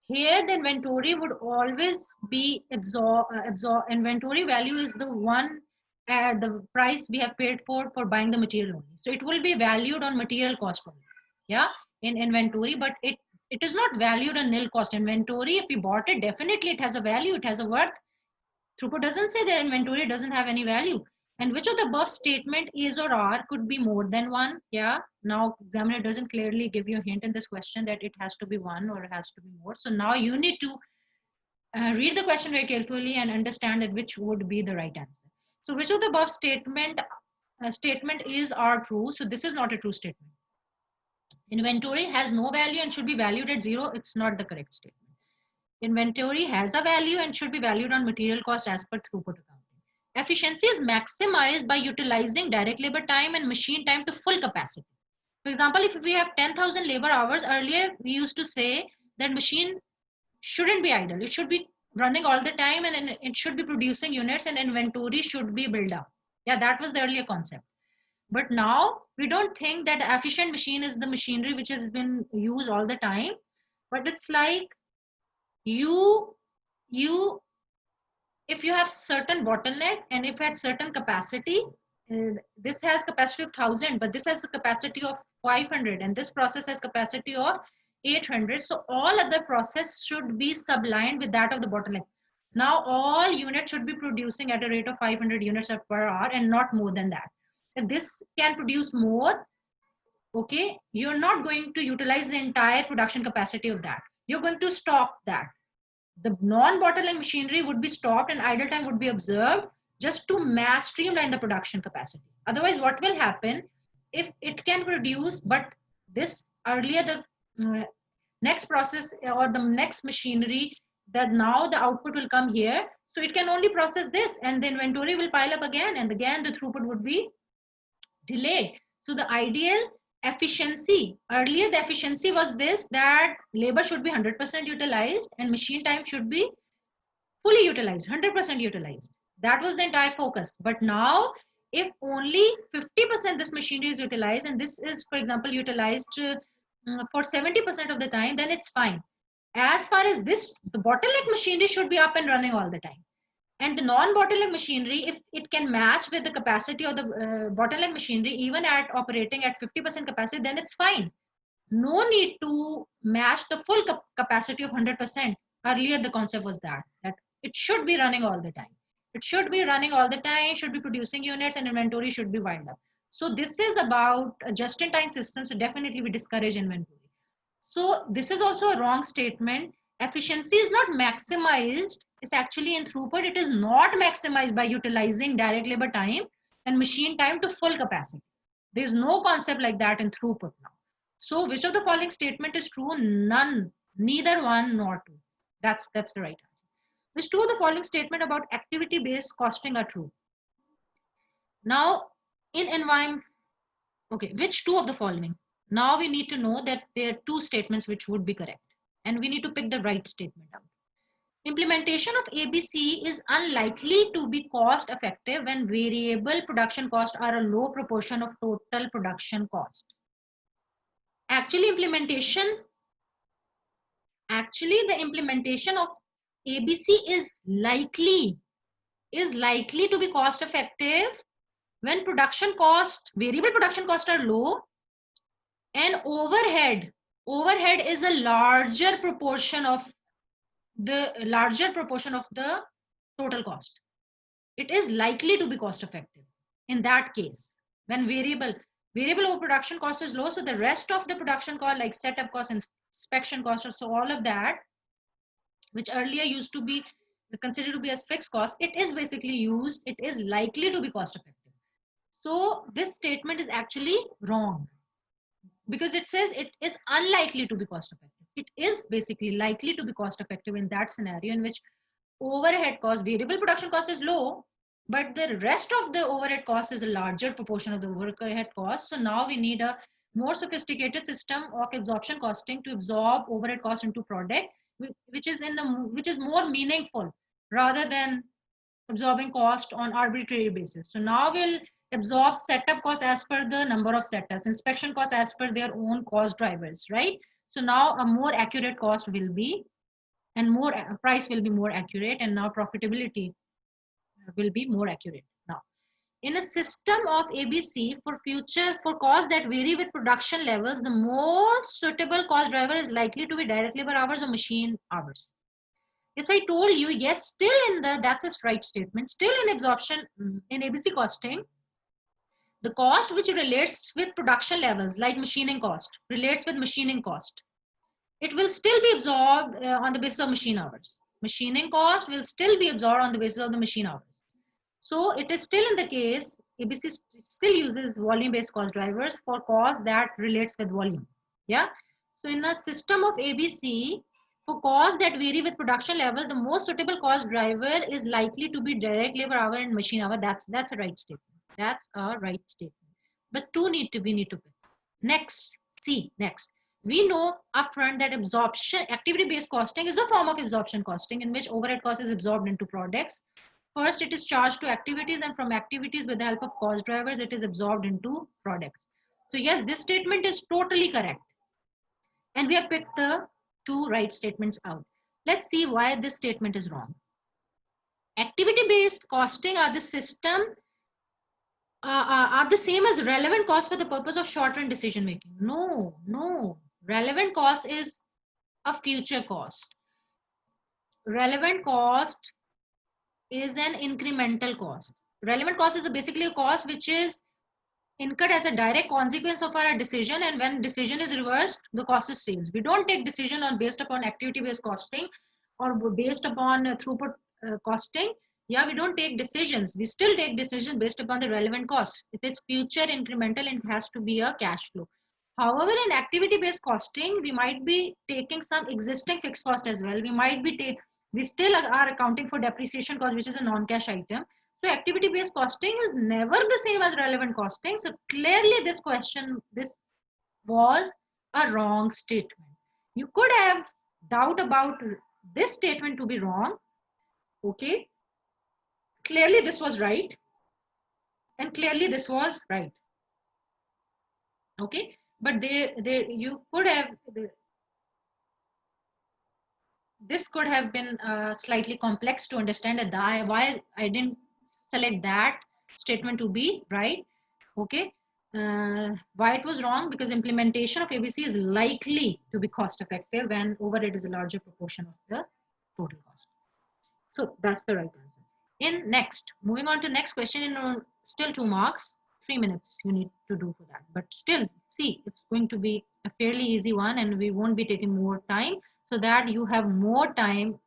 Here, the inventory would always be inventory value is the one the price we have paid for buying the material only. So it will be valued on material cost only. Yeah, in inventory, but it is not valued on nil cost. Inventory, if we bought it, definitely it has a value, it has a worth. Throughput doesn't say the inventory doesn't have any value. And which of the above statement is or are could be more than one? Yeah, now examiner doesn't clearly give you a hint in this question that it has to be one or it has to be more. So now you need to read the question very carefully and understand that which would be the right answer. So which of the above statement is or true? So this is not a true statement. Inventory has no value and should be valued at 0. It's not the correct statement. Inventory has a value and should be valued on material cost as per throughput accounting. Efficiency is maximized by utilizing direct labor time and machine time to full capacity. For example, if we have 10,000 labor hours, earlier we used to say that machine shouldn't be idle. It should be running all the time, and it should be producing units, and inventory should be built up. Yeah, that was the earlier concept. But now we don't think that efficient machine is the machinery which has been used all the time, but it's like you if you have certain bottleneck and if at certain capacity, this has capacity of 1000, but this has a capacity of 500, and this process has capacity of 800. So all other process should be sublined with that of the bottleneck. Now all units should be producing at a rate of 500 units per hour and not more than that. If this can produce more, okay, you're not going to utilize the entire production capacity of that. You're going to stop that. The non-bottleneck machinery would be stopped and idle time would be observed just to streamline the production capacity. Otherwise, what will happen if it can produce, but this earlier the next process or the next machinery, that now the output will come here, so it can only process this, and the inventory will pile up again, and again the throughput would be delayed. So the ideal efficiency, earlier the efficiency was this, that labor should be 100% utilized and machine time should be fully utilized, 100% utilized. That was the entire focus. But now if only 50% this machinery is utilized, and this is, for example, utilized for 70% of the time, then it's fine. As far as this, the bottleneck machinery should be up and running all the time. And the non-bottleneck machinery, if it can match with the capacity of the bottleneck machinery, even at operating at 50% capacity, then it's fine. No need to match the full capacity of 100%. Earlier, the concept was that it should be running all the time. It should be running all the time, should be producing units, and inventory should be wind up. So this is about a just-in-time system. So definitely we discourage inventory. So this is also a wrong statement. Efficiency is not maximized. It's actually in throughput. It is not maximized by utilizing direct labor time and machine time to full capacity. There is no concept like that in throughput now. So which of the following statement is true? None, neither one nor two. That's the right answer. Which two of the following statement about activity based costing are true? Now in environment, okay, which two of the following? Now we need to know that there are two statements which would be correct, and we need to pick the right statement out. Implementation of ABC is unlikely to be cost effective when variable production costs are a low proportion of total production cost. Actually, the implementation of ABC is likely to be cost effective when variable production costs are low, and overhead is a larger proportion of the total cost. It is likely to be cost effective in that case when variable overproduction cost is low. So the rest of the production cost, like setup cost, inspection cost, so all of that which earlier used to be considered to be as fixed cost, it is likely to be cost effective. So this statement is actually wrong, because it says it is unlikely to be cost effective. It is basically likely to be cost effective in that scenario in which overhead cost, variable production cost is low, but the rest of the overhead cost is a larger proportion of the overhead cost. So now we need a more sophisticated system of absorption costing to absorb overhead cost into product, which is more meaningful rather than absorbing cost on arbitrary basis. So now we'll absorb setup cost as per the number of setups, inspection cost as per their own cost drivers, right? So now a more accurate cost will be, and more price will be more accurate, and now profitability will be more accurate. Now in a system of ABC, for costs that vary with production levels, the most suitable cost driver is likely to be direct labor hours or machine hours. Yes, I told you, yes, still that's a right statement. Still in absorption, in ABC costing, the cost which relates with production levels, like machining cost, relates with machining cost. It will still be absorbed on the basis of machine hours. Machining cost will still be absorbed on the basis of the machine hours. So it is still in the case, ABC still uses volume-based cost drivers for cost that relates with volume. Yeah. So in a system of ABC, for costs that vary with production level, the most suitable cost driver is likely to be direct labor hour and machine hour. That's a right statement. That's a right statement. But we need to pick. Next, next. We know upfront that activity-based costing is a form of absorption costing in which overhead cost is absorbed into products. First, it is charged to activities, and from activities with the help of cost drivers, it is absorbed into products. So yes, this statement is totally correct. And we have picked the two right statements out. Let's see why this statement is wrong. Activity-based costing are the same as relevant cost for the purpose of short-run decision making. No. Relevant cost is a future cost. Relevant cost is an incremental cost. Relevant cost is basically a cost which is incurred as a direct consequence of our decision, and when decision is reversed, the cost is saved. We don't take decision based upon activity-based costing or based upon throughput costing. Yeah, we don't take decisions. We still take decisions based upon the relevant cost. If it's future incremental, it has to be a cash flow. However, in activity-based costing, we might be taking some existing fixed cost as well. We still are accounting for depreciation cost, which is a non-cash item. So activity-based costing is never the same as relevant costing. So clearly this was a wrong statement. You could have doubt about this statement to be wrong. Okay. Clearly this was right. And clearly this was right. Okay. But you could have, this could have been slightly complex to understand that why I didn't select that statement to be right. Okay. Why it was wrong? Because implementation of ABC is likely to be cost effective when overhead is a larger proportion of the total cost. So that's the right answer. Moving on to next question, in still 2 marks, 3 minutes you need to do for that. But still, see, it's going to be a fairly easy one, and we won't be taking more time, so that you have more time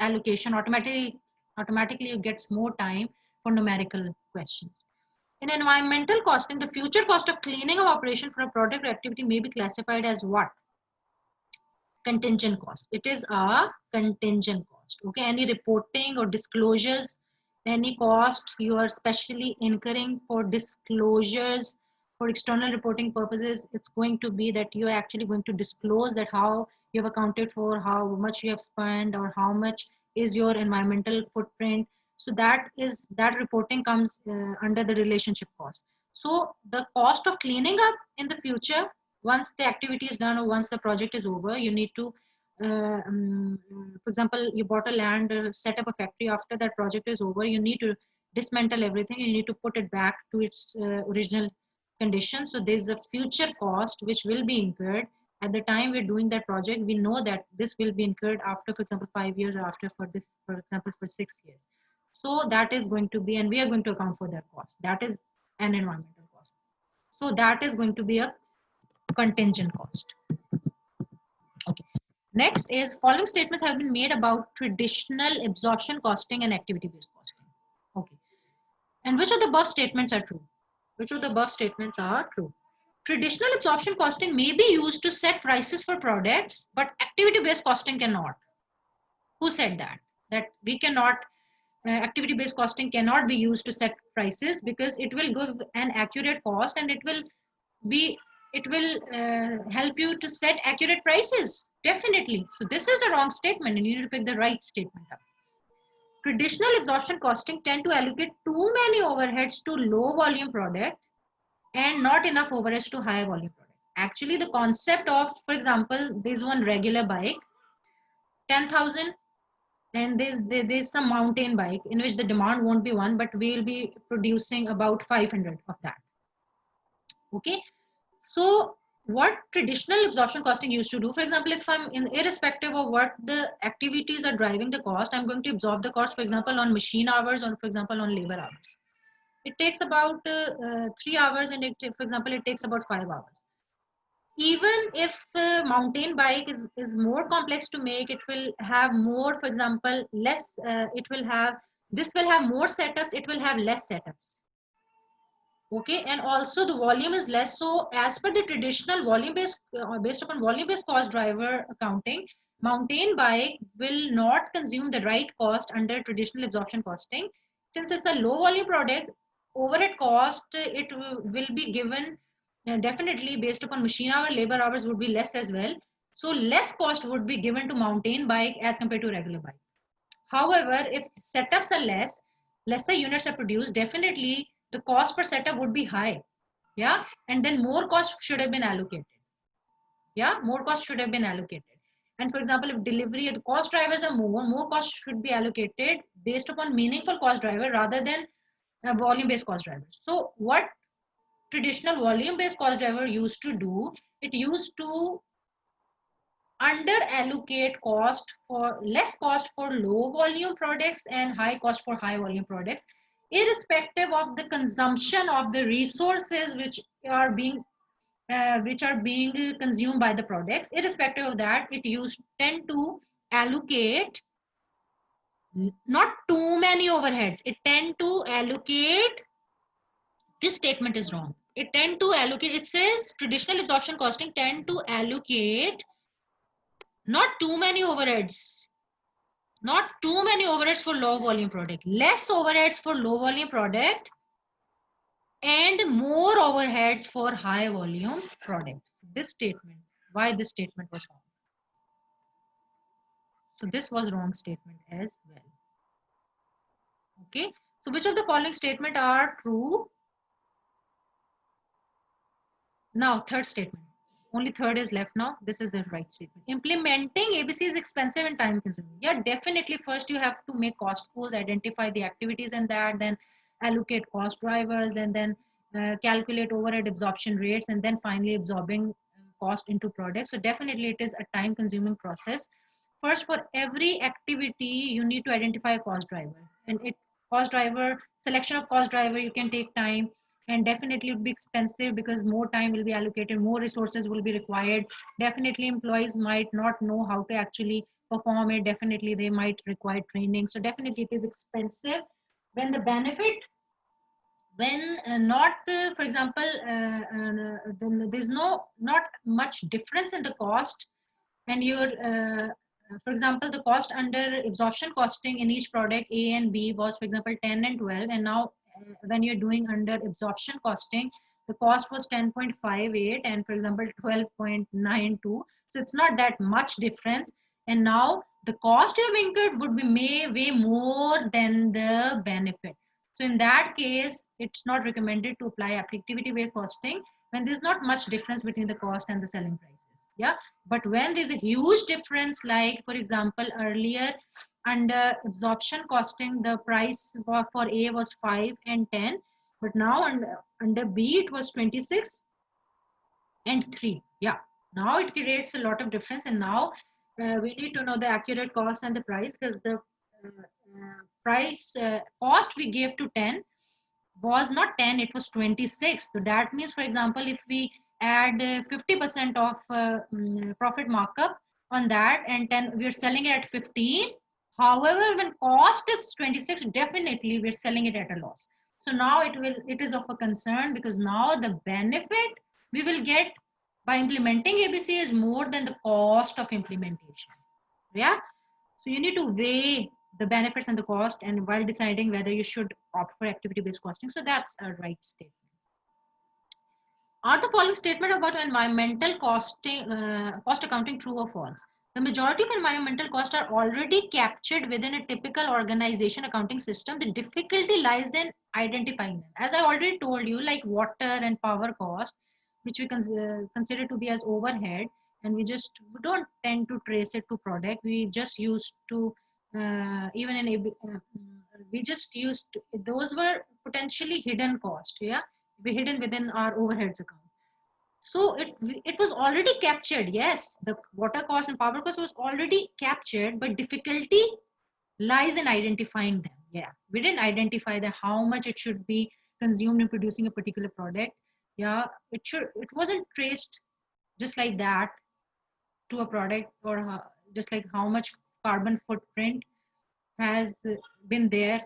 allocation automatically. You gets more time for numerical questions. In environmental costing, the future cost of cleaning of operation for a product or activity may be classified as what? Contingent cost. It is a contingent cost. Okay, any reporting or disclosures, any cost you are specially incurring for disclosures for external reporting purposes, it's going to be that you are actually going to disclose that how you have accounted for, how much you have spent, or how much is your environmental footprint. So that reporting comes under the relationship cost. So the cost of cleaning up in the future, once the activity is done or once the project is over, you need to for example, you bought a land, set up a factory. After that project is over, you need to dismantle everything, you need to put it back to its original condition. So there's a future cost which will be incurred at the time we're doing that project. We know that this will be incurred after, for example, 5 years, or after for example for 6 years. So that is going to be, and we are going to account for that cost. That is an environmental cost. So that is going to be a contingent cost. Okay. Next is, following statements have been made about traditional absorption costing and activity based costing. Okay. And which of the above statements are true? Which of the above statements are true? Traditional absorption costing may be used to set prices for products, but activity based costing cannot. Who said that? That we cannot, activity based costing cannot be used to set prices, because it will give an accurate cost, and be it will help you to set accurate prices, definitely. So this is a wrong statement, and you need to pick the right statement up. Traditional absorption costing tend to allocate too many overheads to low volume product and not enough overheads to high volume product. Actually, the concept of, for example, there's one regular bike, 10,000, and there's some mountain bike in which the demand won't be one, but we'll be producing about 500 of that. Okay. So what traditional absorption costing used to do, for example, if I'm irrespective of what the activities are driving the cost, I'm going to absorb the cost, for example, on machine hours, or for example, on labor hours. It takes about 3 hours, and for example, it takes about 5 hours. Even if mountain bike is more complex to make, it will have more, for example, less, this will have more setups, it will have less setups. Okay, and also the volume is less. So as per the traditional volume based upon volume based cost driver accounting, mountain bike will not consume the right cost under traditional absorption costing. Since it's a low volume product, overhead cost, it will be given definitely based upon machine hour, labor hours would be less as well. So less cost would be given to mountain bike as compared to regular bike. However, if setups are lesser units are produced, definitely the cost per setup would be high. Yeah. And then more cost should have been allocated. Yeah. More cost should have been allocated. And for example, if delivery, the cost drivers are more cost should be allocated based upon meaningful cost driver rather than volume based cost drivers. So what traditional volume based cost driver used to do, it used to under allocate cost for less cost for low volume products and high cost for high volume products, irrespective of the consumption of the resources which are being consumed by the products. Irrespective of that, it used tend to allocate not too many overheads. It tend to allocate, this statement is wrong. It tend to allocate, it says traditional absorption costing tend to allocate not too many overheads. Not too many overheads for low volume product, less overheads for low volume product, and more overheads for high volume products. This statement, why this statement was wrong? So this was wrong statement as well. Okay. So which of the following statement are true? Now, third statement. Only third is left now. This is the right statement. Implementing ABC is expensive and time consuming. Yeah, definitely. First, you have to make cost pools, identify the activities in that, then allocate cost drivers, and then calculate overhead absorption rates, and then finally absorbing cost into products. So definitely it is a time consuming process. First, for every activity, you need to identify a cost driver, and cost driver, selection of cost driver, you can take time, and definitely it would be expensive because more time will be allocated, more resources will be required. Definitely employees might not know how to actually perform it. Definitely they might require training. So definitely it is expensive. When the benefit when not for example there's not much difference in the cost, and your for example the cost under absorption costing in each product A and B was for example 10 and 12, and now when you're doing under absorption costing the cost was 10.58 and for example 12.92, so it's not that much difference, and now the cost you have incurred would be way more than the benefit. So in that case it's not recommended to apply activity based costing when there's not much difference between the cost and the selling prices. Yeah, but when there's a huge difference, like for example earlier under absorption costing the price for A was 5 and 10, but now under B it was 26 and 3. Yeah, now it creates a lot of difference, and now we need to know the accurate cost and the price, because the price cost we gave to 10 was not 10, it was 26. So that means for example if we add 50% of profit markup on that, and then we're selling it at 15, however when cost is 26 definitely we're selling it at a loss. So now it is of a concern, because now the benefit we will get by implementing ABC is more than the cost of implementation. Yeah, so you need to weigh the benefits and the cost, and while deciding whether you should opt for activity-based costing. So that's a right statement. Are the following statement about environmental cost accounting true or false? The majority of environmental costs are already captured within a typical organization accounting system. The difficulty lies in identifying them. As I already told you, like water and power cost, which we consider to be as overhead, and we don't tend to trace it to product. We just used to even in we just used those were potentially hidden cost. Yeah, be hidden within our overheads account. So it was already captured. Yes, the water cost and power cost was already captured, but difficulty lies in identifying them. Yeah, we didn't identify the how much it should be consumed in producing a particular product. Yeah, it wasn't traced just like that to a product, or just like how much carbon footprint has been there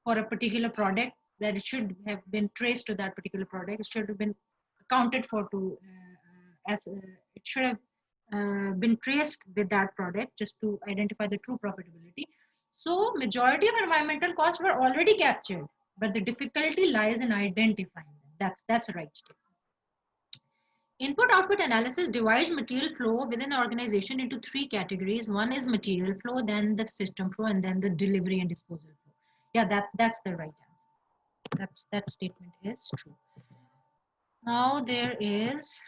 for a particular product, that it should have been traced to that particular product. It should have been accounted for to as it should have been traced with that product just to identify the true profitability. So majority of environmental costs were already captured, but the difficulty lies in identifying them. That's a right statement. Input output analysis divides material flow within an organization into three categories. One is material flow, then the system flow, and then the delivery and disposal flow. Yeah, that's the right answer. That statement is true. Now there is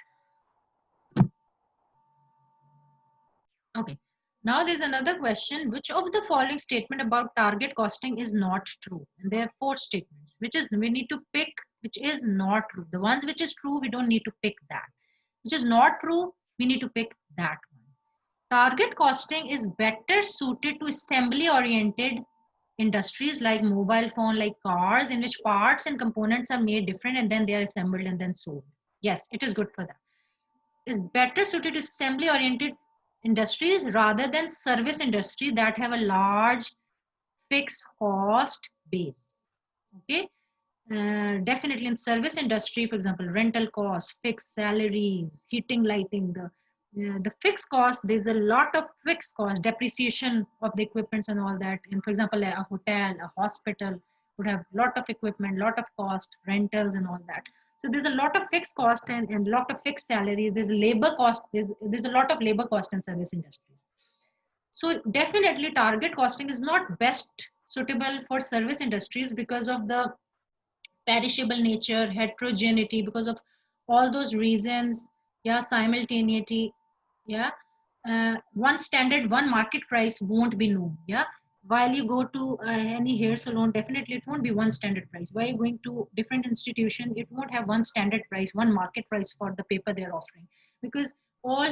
okay. Now there's another question. Which of the following statement about target costing is not true? And there are four statements, which is we need to pick which is not true. The ones which is true, we don't need to pick that. Which is not true, we need to pick that one. Target costing is better suited to assembly oriented industries like mobile phone, like cars, in which parts and components are made different and then they are assembled and then sold. Yes, it is good for that. Is better suited to assembly oriented industries rather than service industry that have a large fixed cost base. Okay, definitely in service industry, for example, rental costs, fixed salaries, heating, lighting, the fixed cost, there's a lot of fixed cost, depreciation of the equipments and all that. And for example, a hotel, a hospital would have a lot of equipment, lot of cost, rentals and all that. So there's a lot of fixed cost and a lot of fixed salaries. There's labor cost. There's a lot of labor cost in service industries. So definitely target costing is not best suitable for service industries because of the perishable nature, heterogeneity, because of all those reasons. Yeah, simultaneity. Yeah, one standard, one market price won't be known. Yeah, while you go to any hair salon, definitely it won't be one standard price. While going to different institution, it won't have one standard price, one market price for the paper they're offering, because all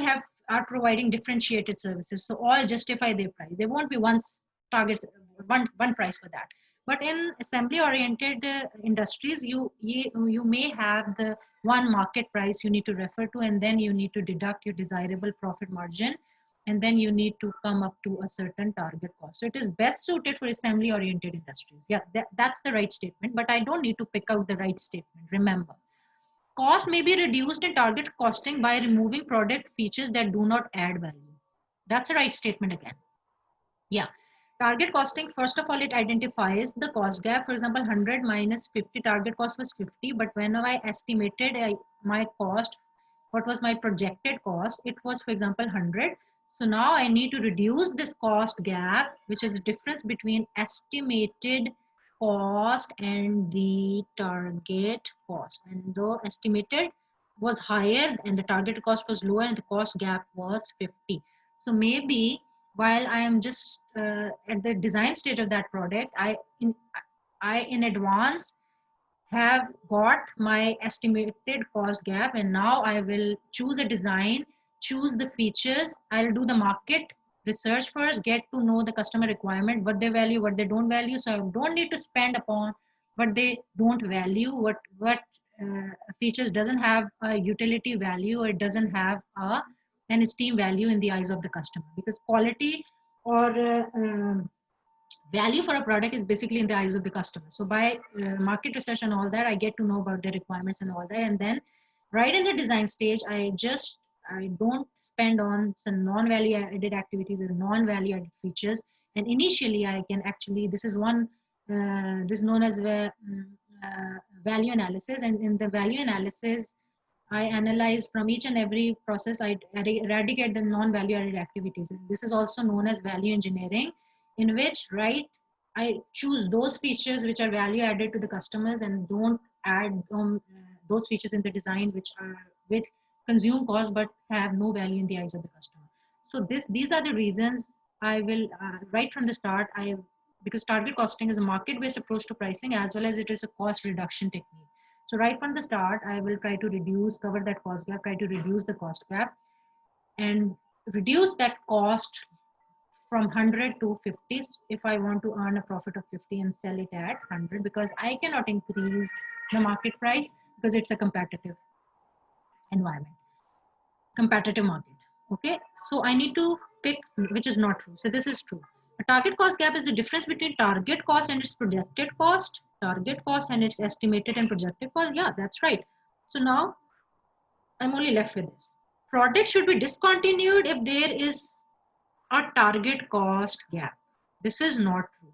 are providing differentiated services. So all justify their price. There won't be one target, one price for that. But in assembly oriented industries, you may have the one market price you need to refer to, and then you need to deduct your desirable profit margin and then you need to come up to a certain target cost. So it is best suited for assembly oriented industries. Yeah, that's the right statement, but I don't need to pick out the right statement. Remember, cost may be reduced in target costing by removing product features that do not add value. That's the right statement again. Yeah. Target costing, first of all, it identifies the cost gap. For example, 100 minus 50, target cost was 50, but when I estimated my cost, what was my projected cost, it was, for example, 100. So now I need to reduce this cost gap, which is the difference between estimated cost and the target cost. And though estimated was higher and the target cost was lower and the cost gap was 50. So maybe while I am just at the design stage of that product, I in advance have got my estimated cost gap, and now I will choose a design, choose the features. I'll do the market research first, get to know the customer requirement, what they value, what they don't value. So I don't need to spend upon what they don't value, what features doesn't have a utility value, or it doesn't have an esteem value in the eyes of the customer, because quality or value for a product is basically in the eyes of the customer. So by market research and all that, I get to know about the requirements and all that, and then right in the design stage, I don't spend on some non-value added activities or non-value added features. And initially I can actually, this is one this is known as value analysis. And in the value analysis, I analyze from each and every process, I eradicate the non-value added activities. And this is also known as value engineering, in which, right, I choose those features which are value added to the customers and don't add those features in the design which are with consume cost but have no value in the eyes of the customer. So these are the reasons I will right from the start, because target costing is a market-based approach to pricing as well as it is a cost reduction technique. So right from the start, I will try to cover that cost gap, try to reduce the cost gap and reduce that cost from 100 to 50 if I want to earn a profit of 50 and sell it at 100, because I cannot increase the market price because it's a competitive environment, competitive market. Okay, so I need to pick which is not true. So this is true. A target cost gap is the difference between target cost and its projected cost, target cost and its estimated and projected cost. Yeah, that's right. So now I'm only left with this. Product should be discontinued if there is a target cost gap. This is not true.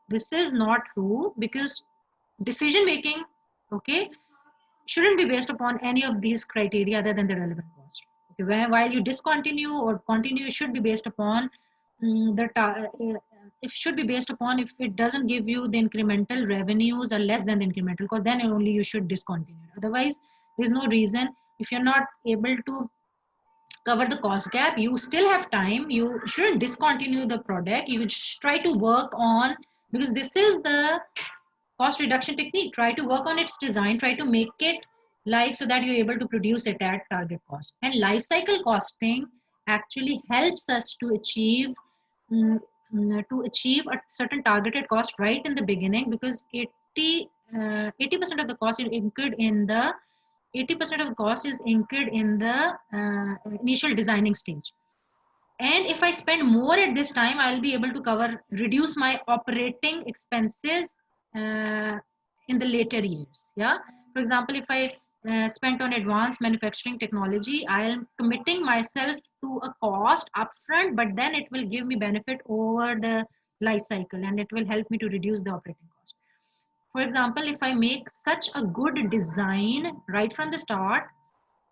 This is not true because decision making, okay, shouldn't be based upon any of these criteria other than the relevant cost. Okay, while you discontinue or continue, should be based upon it should be based upon if it doesn't give you the incremental revenues or less than the incremental cost, then only you should discontinue. Otherwise, there's no reason. If you're not able to cover the cost gap, you still have time, you shouldn't discontinue the product, you should try to work on, because this is the cost reduction technique, try to work on its design, try to make it live so that you're able to produce it at target cost. And life cycle costing actually helps us to achieve a certain targeted cost right in the beginning, because 80% of the cost is incurred in the 80% of the cost is incurred in the initial designing stage. And if I spend more at this time, I'll be able to reduce my operating expenses in the later years. Yeah. For example, if I spent on advanced manufacturing technology, I am committing myself to a cost upfront, but then it will give me benefit over the life cycle and it will help me to reduce the operating cost. For example, if I make such a good design right from the start,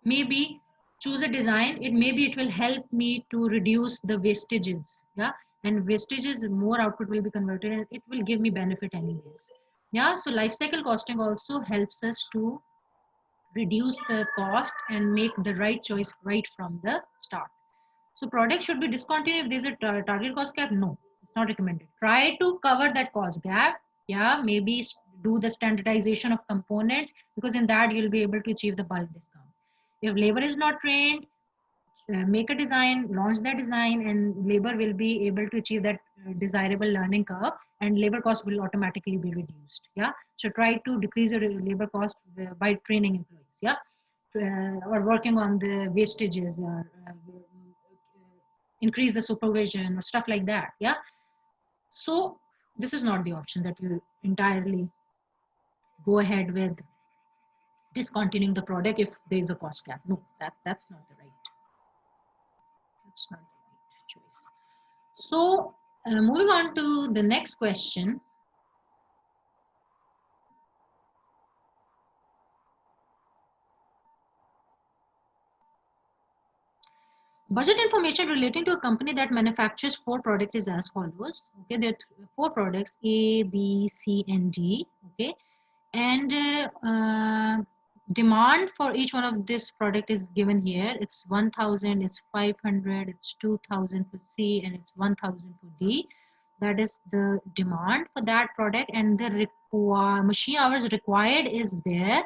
maybe choose a design, maybe it will help me to reduce the wastages. Yeah. And wastages, more output will be converted and it will give me benefit anyways. Yeah. So life cycle costing also helps us to reduce the cost and make the right choice right from the start. So product should be discontinued if there's a target cost gap. No, it's not recommended. Try to cover that cost gap. Yeah, maybe do the standardization of components, because in that you'll be able to achieve the bulk discount. If labor is not trained, make a design, launch that design, and labor will be able to achieve that desirable learning curve, and labor cost will automatically be reduced. Yeah, so try to decrease your labor cost by training employees. Yeah, or working on the wastages, or increase the supervision or stuff like that. Yeah. So this is not the option that you entirely go ahead with discontinuing the product if there is a cost cap. No, that's not the right. That's not the right choice. So moving on to the next question. Budget information relating to a company that manufactures 4 products is as follows. Okay, there are 4 products A, B, C, and D. Okay, and demand for each one of this product is given here. It's 1000, it's 500, it's 2000 for C, and it's 1000 for D. That is the demand for that product, and the machine hours required is there.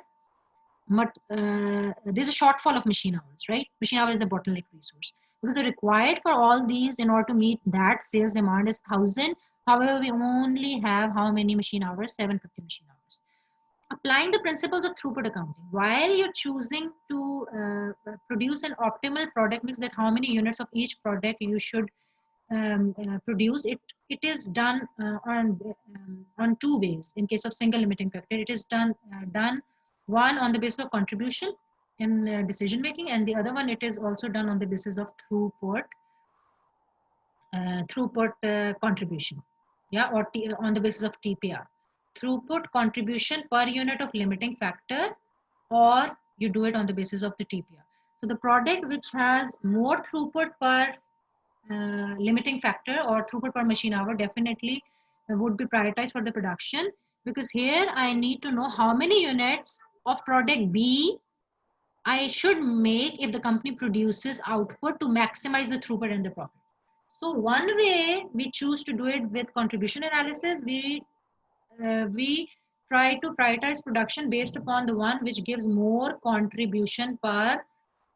But there's a shortfall of machine hours, right? Machine hours is the bottleneck resource, because the required for all these in order to meet that sales demand is 1000. However, we only have how many machine hours? 750 machine hours. Applying the principles of throughput accounting, while you're choosing to produce an optimal product mix, that how many units of each product you should produce, it is done on 2 ways. In case of single limiting factor, it is done one on the basis of contribution in decision making, and the other one it is also done on the basis of throughput contribution, yeah, or on the basis of TPR, throughput contribution per unit of limiting factor, or you do it on the basis of the TPR. So the product which has more throughput per limiting factor or throughput per machine hour definitely would be prioritized for the production, because here I need to know how many units of product B I should make if the company produces output to maximize the throughput and the profit. So one way we choose to do it with contribution analysis, we try to prioritize production based upon the one which gives more contribution per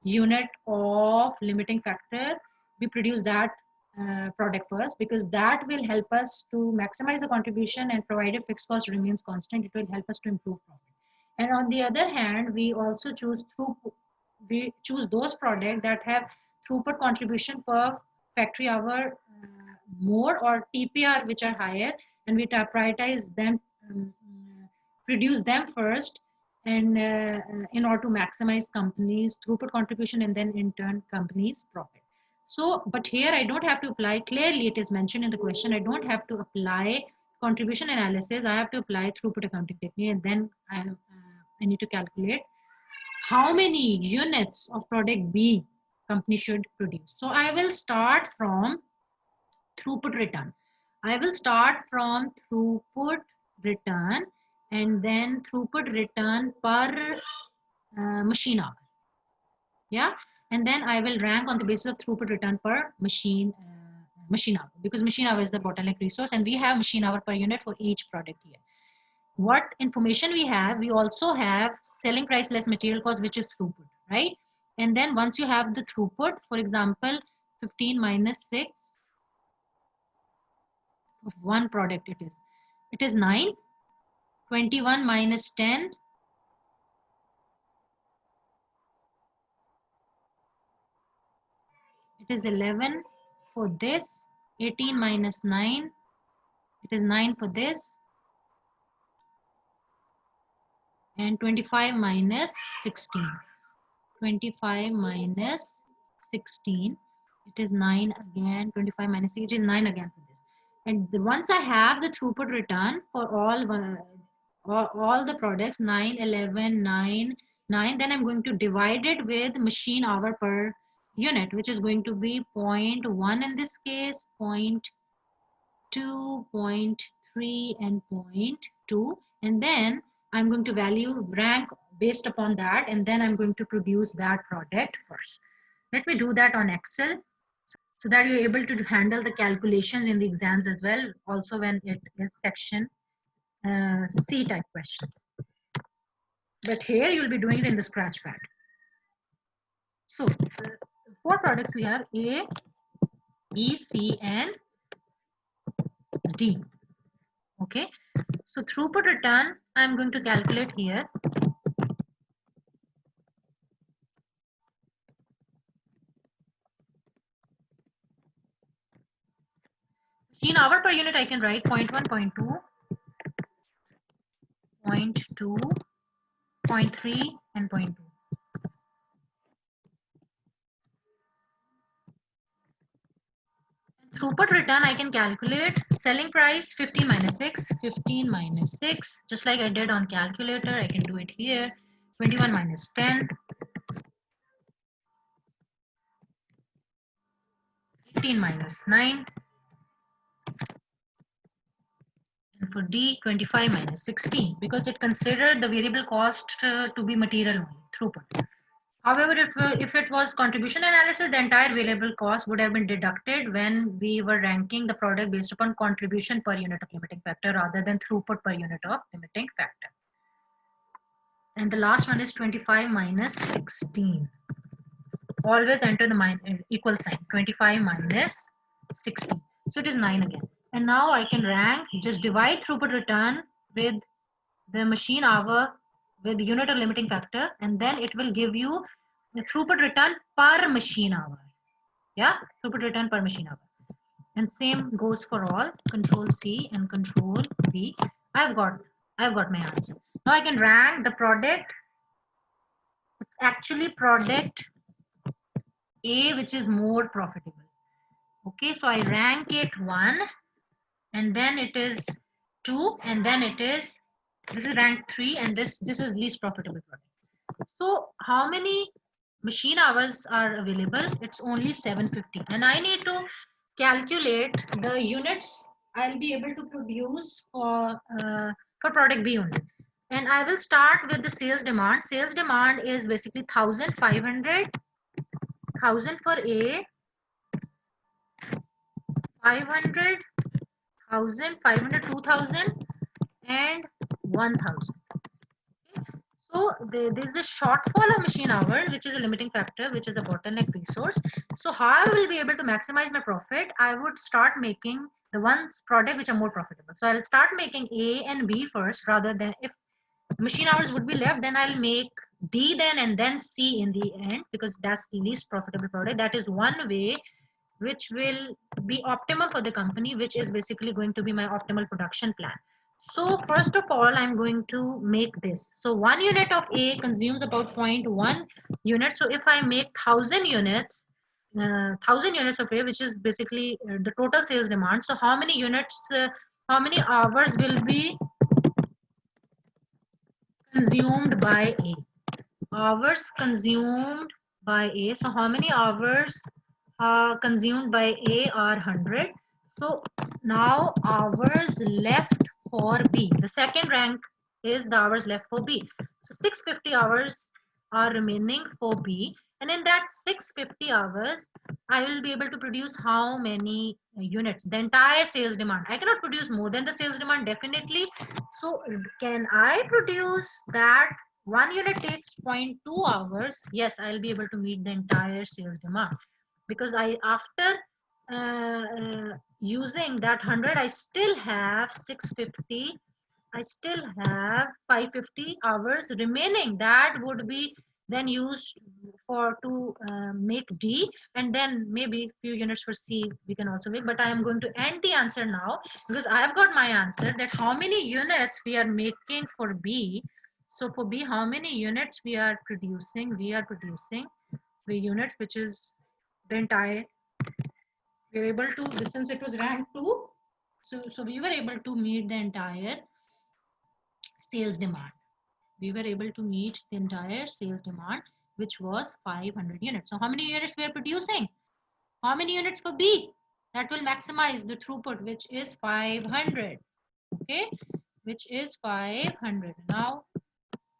unit of limiting factor. We produce that product first, because that will help us to maximize the contribution, and provided fixed cost remains constant, it will help us to improve profit. And on the other hand, we also choose those products that have throughput contribution per factory hour more, or TPR which are higher, and we prioritize them, produce them first, and in order to maximize companies throughput contribution, and then in turn companies profit. So but here I don't have to apply, clearly it is mentioned in the question, I don't have to apply contribution analysis, I have to apply throughput accounting technique, and then I need to calculate how many units of product B company should produce. So I will start from throughput return. I will start from throughput return, and then throughput return per machine hour. Yeah, and then I will rank on the basis of throughput return per machine hour, because machine hour is the bottleneck resource, and we have machine hour per unit for each product here. What information we have? We also have selling price less material cost, which is throughput, right? And then once you have the throughput, for example, 15 minus 6 of one product, it is 9. 21 minus 10, it is 11 for this. 18 minus 9, it is 9 for this. And 25 minus 16. 25 minus 16, it is 9 again. 25 minus 6, it is 9 again for this. And once I have the throughput return for all the products, 9, 11, 9, 9, then I'm going to divide it with machine hour per unit, which is going to be 0.1 in this case, 0.2, 0.3, and 0.2. And then I'm going to rank based upon that, and then I'm going to produce that product first. Let me do that on Excel, so that you're able to handle the calculations in the exams as well, also when it is section C type questions. But here you'll be doing it in the scratch pad. So 4 products we have: A, B, C, and D. Okay, so throughput return I'm going to calculate here. machine hour per unit, I can write 0.1, 0.2, 0.2, 0.3, and 0.2. Throughput return, I can calculate selling price 15 minus 6, 15 minus 6, just like I did on calculator, I can do it here. 21 minus 10, 18 minus 9, and for D, 25 minus 16, because it considered the variable cost to be material only, throughput. However, if it was contribution analysis, the entire variable cost would have been deducted when we were ranking the product based upon contribution per unit of limiting factor rather than throughput per unit of limiting factor. And the last one is 25 minus 16. Always enter the equal sign. 25 minus 16. So it is 9 again. And now I can rank, just divide throughput return with the machine hour with the unit of limiting factor, and then it will give you the throughput return per machine hour. Yeah, throughput return per machine hour. And same goes for all. Control C and Control V. I've got my answer. Now I can rank the product. It's actually product A which is more profitable. Okay, so I rank it 1, and then it is 2, and then it is, this is rank 3, and this is least profitable product. So how many machine hours are available? It's only 750, and I need to calculate the units I'll be able to produce for product B only. And I will start with the sales demand. Sales demand is basically 1500, 1000 for A, 500, 1000, 500, 2000, and 1000. So there's a shortfall of machine hour, which is a limiting factor, which is a bottleneck resource. So how I will be able to maximize my profit? I would start making the ones product which are more profitable. So I'll start making A and B first, rather than, if machine hours would be left, then I'll make D then, and then C in the end, because that's the least profitable product. That is one way which will be optimum for the company, which is basically going to be my optimal production plan. So first of all, I'm going to make this. So 1 unit of A consumes about zero point 0.1 units. So if I make 1000 units, 1000 units of A, which is basically the total sales demand. So how many units, how many hours will be consumed by A? Hours consumed by A. So how many hours consumed by A are 100. So now hours left for B. The second rank is the hours left for B. So 650 hours are remaining for B. And in that 650 hours, I will be able to produce how many units? The entire sales demand. I cannot produce more than the sales demand, definitely. So can I produce that? 1 unit takes 0.2 hours. Yes, I'll be able to meet the entire sales demand, because I, after using that 100, I still have 650. I still have 550 hours remaining. That would be then used for to make D, and then maybe few units for C we can also make. But I am going to end the answer now, because I have got my answer, that how many units we are making for B. So for B, how many units we are producing? We are producing the units which is the entire, we were able to, since it was rank 2, so we were able to meet the entire sales demand. We were able to meet the entire sales demand, which was 500 units. So how many units we are producing? How many units for B? That will maximize the throughput, which is 500. Okay, which is 500. Now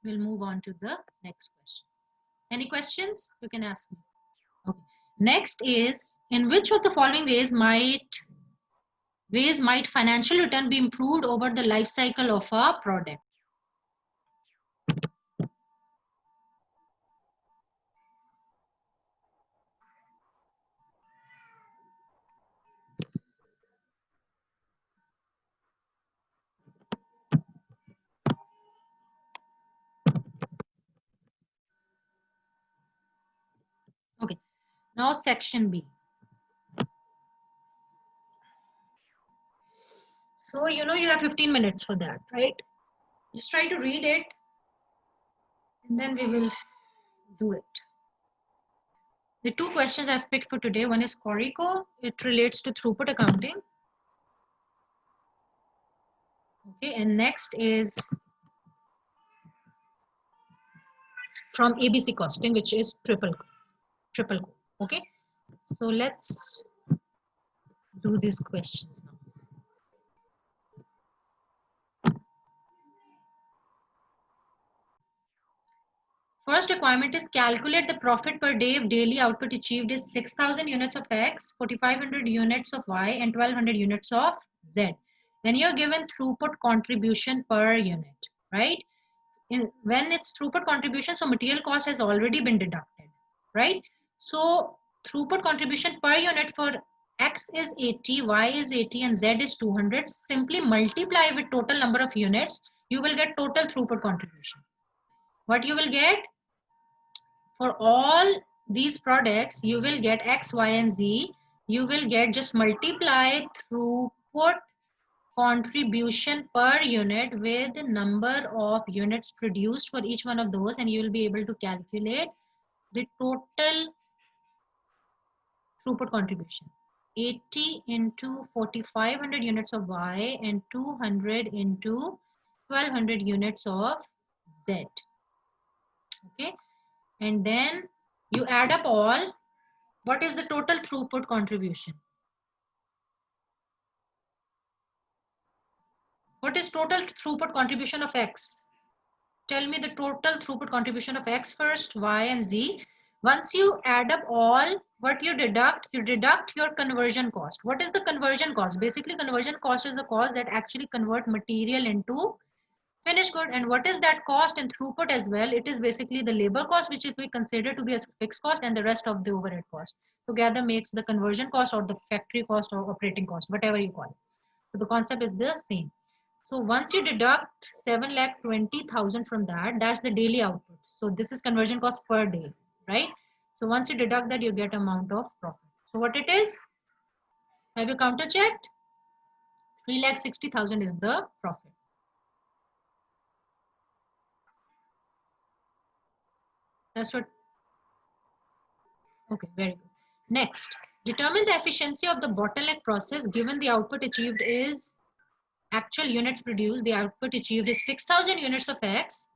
we'll move on to the next question. Any questions? You can ask me. Okay. Next is, in which of the following ways might financial return be improved over the life cycle of a product? Okay, now section B. So, you know, you have 15 minutes for that, right? Just try to read it and then we will do it. The two questions I've picked for today, one is Corico. It relates to throughput accounting. Okay, and next is from ABC costing, which is triple. Okay, so let's do these questions now. First requirement is calculate the profit per day if daily output achieved is 6,000 units of X, 4,500 units of Y, and 1,200 units of Z. Then you're given throughput contribution per unit, right? When it's throughput contribution, so material cost has already been deducted, right? So throughput contribution per unit for X is 80, Y is 80, and Z is 200. Simply multiply with total number of units, you will get total throughput contribution. What you will get for all these products, you will get X, Y, and Z. You will get, just multiply throughput contribution per unit with the number of units produced for each one of those, and you will be able to calculate the total throughput contribution. 80 into 4,500 units of Y and 200 into 1,200 units of Z. Okay, and then you add up all. What is the total throughput contribution? What is total throughput contribution of X? Tell me the total throughput contribution of X first, Y and Z. Once you add up all, what you deduct your conversion cost. What is the conversion cost? Basically, conversion cost is the cost that actually convert material into finished good. And what is that cost and throughput as well? It is basically the labor cost, which we consider to be a fixed cost, and the rest of the overhead cost. Together makes the conversion cost or the factory cost or operating cost, whatever you call it. So the concept is the same. So once you deduct 7,20,000 from that, that's the daily output. So this is conversion cost per day, right? So once you deduct that, you get amount of profit. So what it is? Have you counter checked? 3,60,000 is the profit. That's what. Okay, very good. Next, determine the efficiency of the bottleneck process given the output achieved is actual units produced. The output achieved is 6,000 units of X,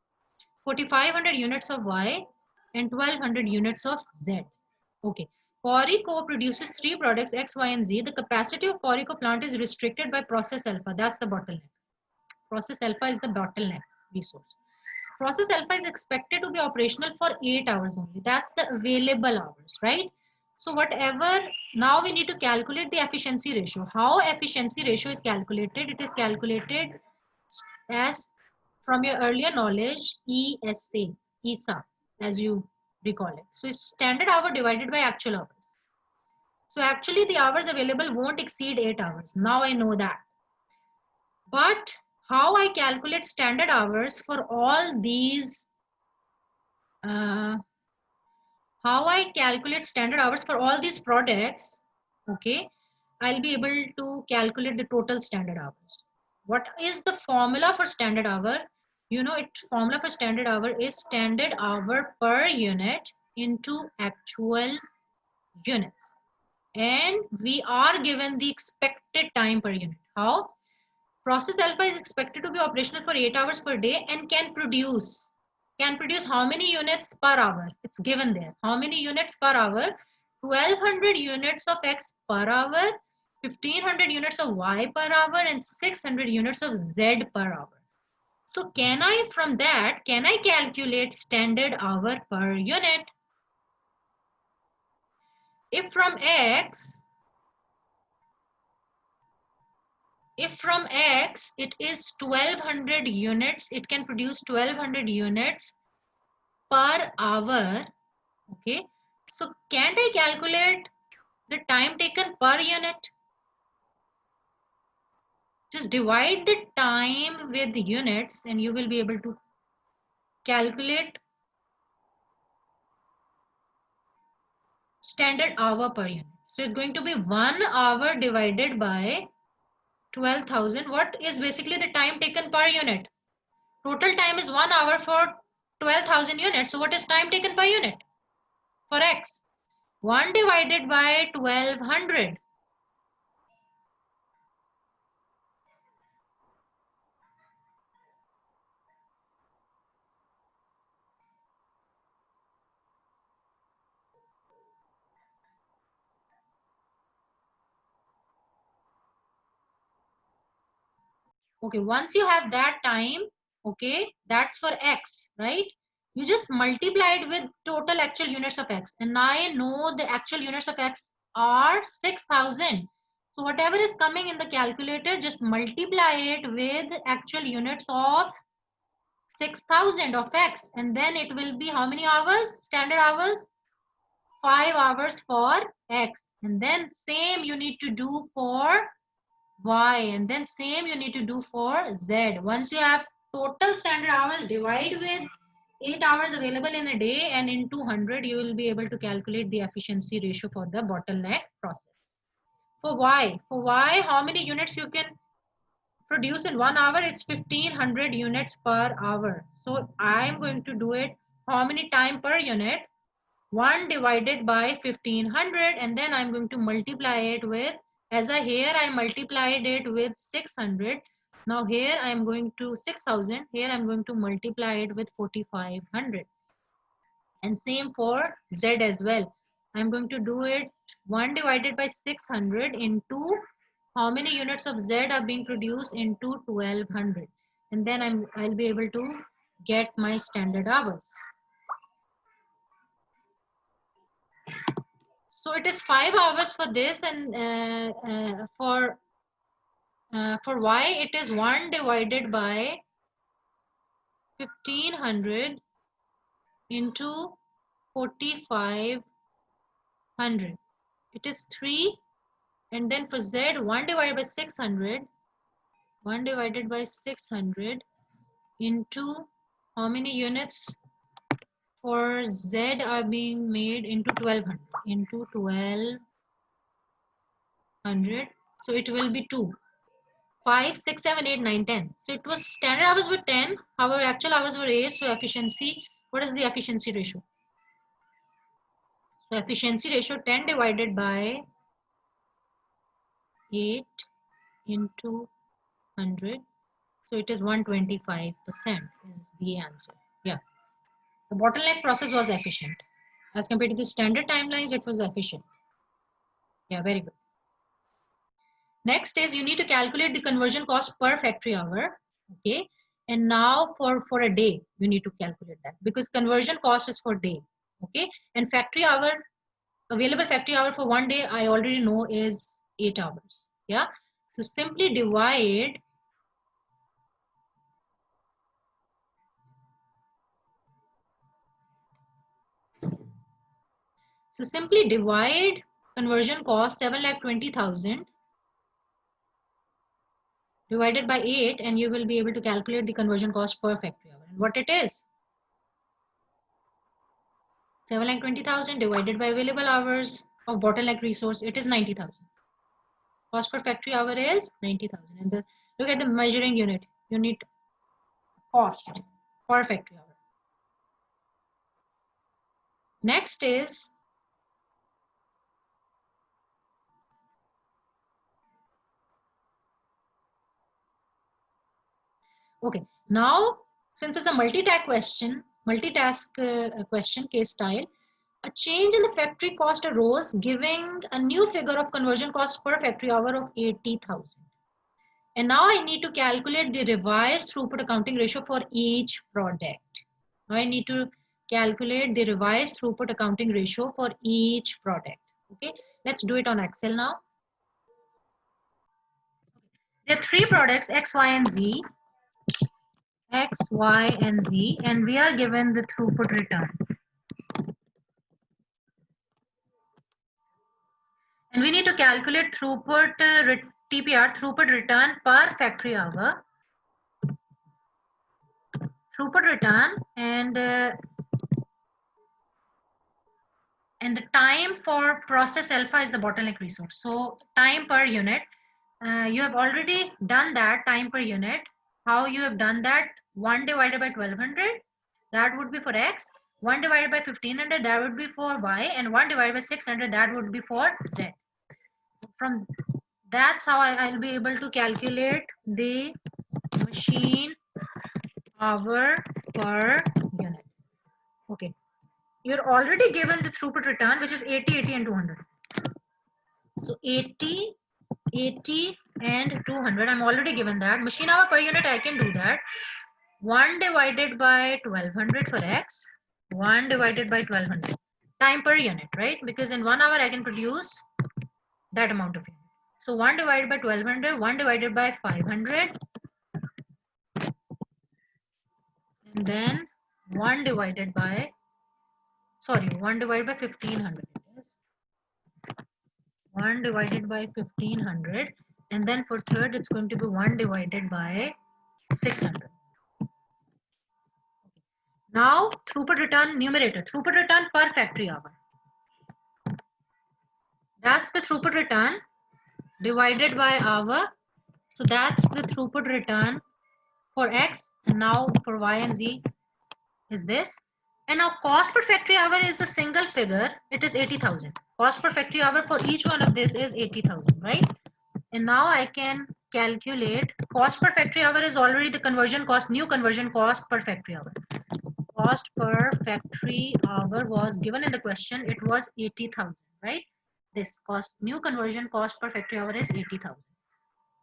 4,500 units of Y, and 1,200 units of Z. Okay. Corico produces three products X, Y, and Z. The capacity of Corico plant is restricted by process alpha. That's the bottleneck. Process alpha is the bottleneck resource. Process alpha is expected to be operational for 8 hours only. That's the available hours, right? So whatever, now we need to calculate the efficiency ratio. How efficiency ratio is calculated? It is calculated as, from your earlier knowledge, ESA, as you recall it. So it's standard hour divided by actual hours. So actually the hours available won't exceed 8 hours. Now I know that. But how I calculate standard hours for all these, how I calculate standard hours for all these products, okay, I'll be able to calculate the total standard hours. What is the formula for standard hour? You know, formula for standard hour is standard hour per unit into actual units. And we are given the expected time per unit. How? Process alpha is expected to be operational for 8 hours per day and can produce how many units per hour? It's given there. How many units per hour? 1,200 units of X per hour, 1,500 units of Y per hour, and 600 units of Z per hour. So can I calculate standard hour per unit? If from X it is 1,200 units, it can produce 1,200 units per hour. Okay, so can't I calculate the time taken per unit? Just divide the time with the units and you will be able to calculate standard hour per unit. So it's going to be 1 hour divided by 12,000. What is basically the time taken per unit? Total time is 1 hour for 12,000 units. So what is time taken per unit for X? 1 divided by 1200. Okay, once you have that time, okay, that's for X, right? You just multiply it with total actual units of X. And I know the actual units of X are 6,000. So whatever is coming in the calculator, just multiply it with actual units of 6,000 of X. And then it will be how many hours? Standard hours? 5 hours for X. And then same you need to do for Y, and then same you need to do for Z. Once you have total standard hours, divide with 8 hours available in a day, and in 200 you will be able to calculate the efficiency ratio for the bottleneck process. For Y, how many units you can produce in 1 hour? It's 1500 units per hour. So I am going to do it how many time per unit? 1 divided by 1500, and then I'm going to multiply it with, as I here I multiplied it with 600. Now here I am going to 6,000. Here I'm going to multiply it with 4,500. And same for Z as well. I'm going to do it 1 divided by 600 into how many units of Z are being produced into 1200. And then I'll be able to get my standard hours. So it is 5 hours for this, and for Y it is 1 divided by 1500 into 4,500. It is 3, and then for Z 1 divided by 600. 1 divided by 600 into how many units for Z are being made into 1200, into 1200. So it will be 2. 5, 6, 7, 8, 9, 10. So it was standard hours were 10, our actual hours were 8. So efficiency, what is the efficiency ratio? So efficiency ratio 10 divided by 8 into 100. So it is 125% is the answer. Yeah. The bottleneck process was efficient. As compared to the standard timelines, it was efficient. Yeah, very good. Next is you need to calculate the conversion cost per factory hour. Okay. And now for a day, you need to calculate that because conversion cost is for day. Okay. And factory hour, available factory hour for one day, I already know is 8 hours. Yeah. So simply divide conversion cost 7,20,000 divided by 8, and you will be able to calculate the conversion cost per factory hour. And what it is? 7,20,000 divided by available hours of bottleneck resource, it is 90,000. Cost per factory hour is 90,000. And look at the measuring unit cost per factory hour. Next is okay. Now, since it's a multitask question case style, a change in the factory cost arose, giving a new figure of conversion cost per factory hour of 80,000. And now I need to calculate the revised throughput accounting ratio for each product. Now I need to calculate the revised throughput accounting ratio for each product. Okay, let's do it on Excel now. There are 3 products, X, Y, and Z. X, Y, and Z, and we are given the throughput return. And we need to calculate throughput, TPR, throughput return per factory hour. Throughput return and the time for process alpha is the bottleneck resource. So time per unit. You have already done that time per unit. How you have done that? 1 divided by 1200, that would be for x. 1 divided by 1500, that would be for y. And 1 divided by 600, that would be for z. From that's how I'll be able to calculate the machine hour per unit. Okay. You're already given the throughput return, which is 80, 80, and 200. So 80, 80, and 200. I'm already given that. Machine hour per unit, I can do that. 1 divided by 1200 for x. 1 divided by 1200. Time per unit, right? Because in 1 hour, I can produce that amount of unit. So 1 divided by 1200, 1 divided by 500, and then 1 divided by, sorry, 1 divided by 1500. 1 divided by 1500, and then for third it's going to be 1 divided by 600. Now throughput return numerator, throughput return per factory hour. That's the throughput return divided by hour. So that's the throughput return for x, and now for y and z is this. And now cost per factory hour is a single figure. It is 80,000. Cost per factory hour for each one of this is 80,000, right? And now I can calculate cost per factory hour is already the conversion cost, new conversion cost per factory hour. Cost per factory hour was given in the question. It was 80,000, right? This cost, new conversion cost per factory hour is 80,000.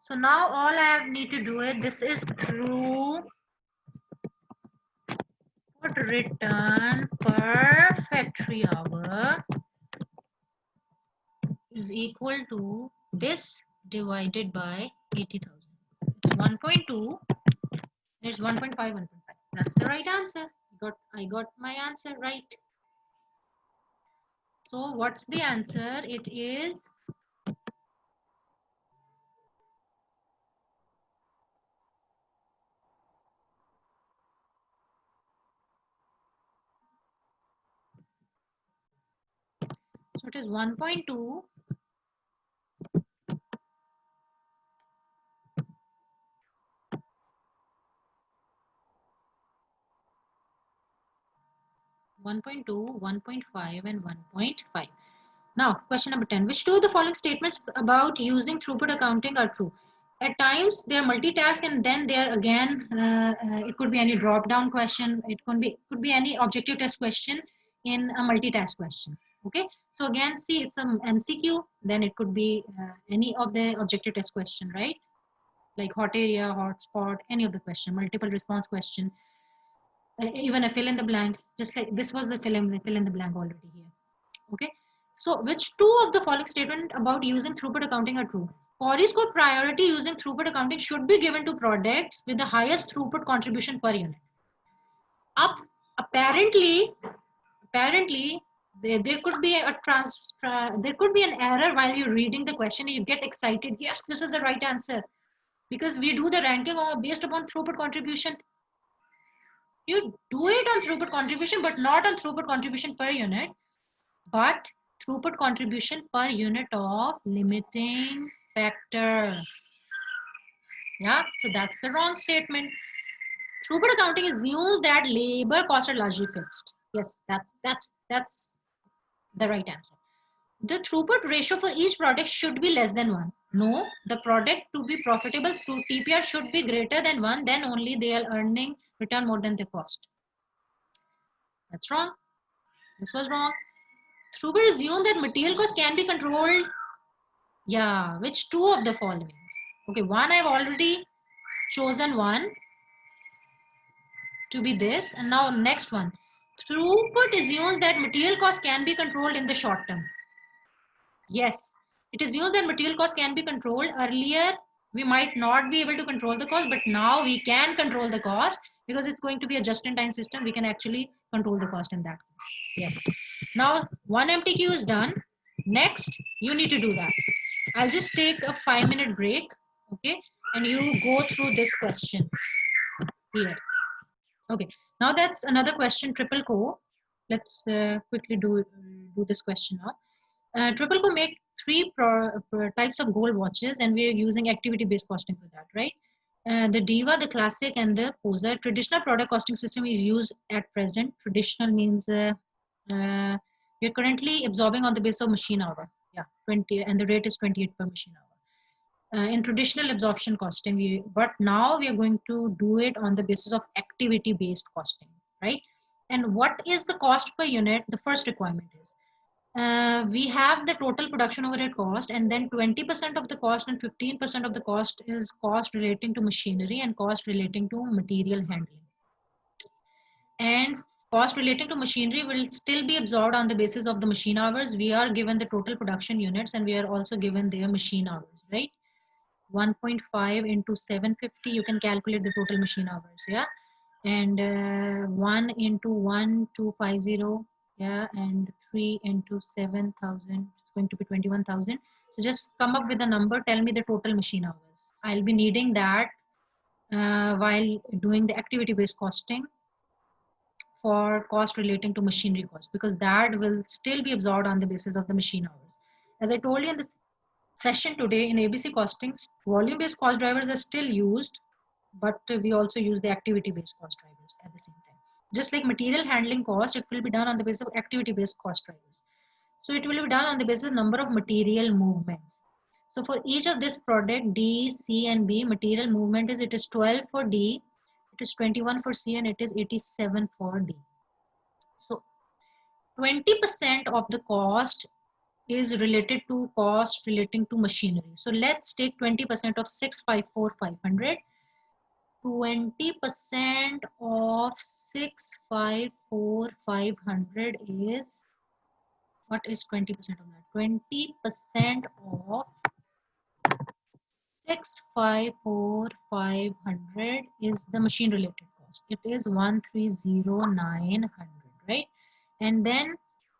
So now all I need to do is, this is throughput return per factory hour is equal to this divided by 80,000. It's 1.2. It's 1.5, 1.5. That's the right answer. I got my answer right. So what's the answer? It is so it is 1.2 1.2, 1.5, and 1.5. Now, question number 10. Which two of the following statements about using throughput accounting are true? At times, they are multitask, and then they are again, it could be any drop-down question. It could be any objective test question in a multitask question. Okay. So again, see, it's an MCQ. Then it could be any of the objective test question, right? Like hot area, hot spot, any of the question, multiple response question, even a fill in the blank, just like this was the fill in the blank already here. Okay. So which two of the following statement about using throughput accounting are true? Corey's code priority using throughput accounting should be given to products with the highest throughput contribution per unit. Up apparently there could be there could be an error while you're reading the question and you get excited. Yes, this is the right answer. Because we do the ranking based upon throughput contribution. You do it on throughput contribution, but not on throughput contribution per unit, but throughput contribution per unit of limiting factor. Yeah, so that's the wrong statement. Throughput accounting assumes that labor costs are largely fixed. Yes, that's the right answer. The throughput ratio for each product should be less than 1. No, the product to be profitable through TPR should be greater than 1, then only they are earning return more than the cost. That's wrong. This was wrong. Throughput assume that material cost can be controlled. Yeah, which two of the following? Okay, one I've already chosen one to be this, and now next one. Throughput assumes that material cost can be controlled in the short term. Yes, it assumes that material cost can be controlled. Earlier, we might not be able to control the cost, but now we can control the cost because it's going to be a just-in-time system. We can actually control the cost in that case. Yes. Now, one MTQ is done. Next, you need to do that. I'll just take a 5-minute break, okay? And you go through this question here. Okay, now that's another question, triple co. Let's quickly do this question now. Triple co make types of gold watches, and we are using activity-based costing for that, right? The Diva, the Classic, and the Poser. Traditional product costing system is used at present. Traditional means we're currently absorbing on the basis of machine hour. Yeah, 20, and the rate is 28 per machine hour. In traditional absorption costing, but now we are going to do it on the basis of activity-based costing, right? And what is the cost per unit? The first requirement is we have the total production overhead cost, and then 20% of the cost and 15% of the cost is cost relating to machinery and cost relating to material handling. And cost relating to machinery will still be absorbed on the basis of the machine hours. We are given the total production units, and we are also given their machine hours, right? 1.5 into 750, you can calculate the total machine hours, yeah? And 1 into 1250, yeah, and 3 into 7,000, it's going to be 21,000. So just come up with a number, tell me the total machine hours. I'll be needing that while doing the activity-based costing for cost relating to machinery cost, because that will still be absorbed on the basis of the machine hours. As I told you in this session today, in ABC costings, volume-based cost drivers are still used, but we also use the activity-based cost drivers at the same time. Just like material handling cost, it will be done on the basis of activity-based cost drivers. So it will be done on the basis of number of material movements. So for each of this product, D, C, and B, material movement is, it is 12 for D, it is 21 for C, and it is 87 for D. So 20% of the cost is related to cost relating to machinery. So let's take 20% of 654,500. 20% of 654,500 is, what is 20% of that? 20% of 654,500 is the machine related cost. It is 130,900, right? And then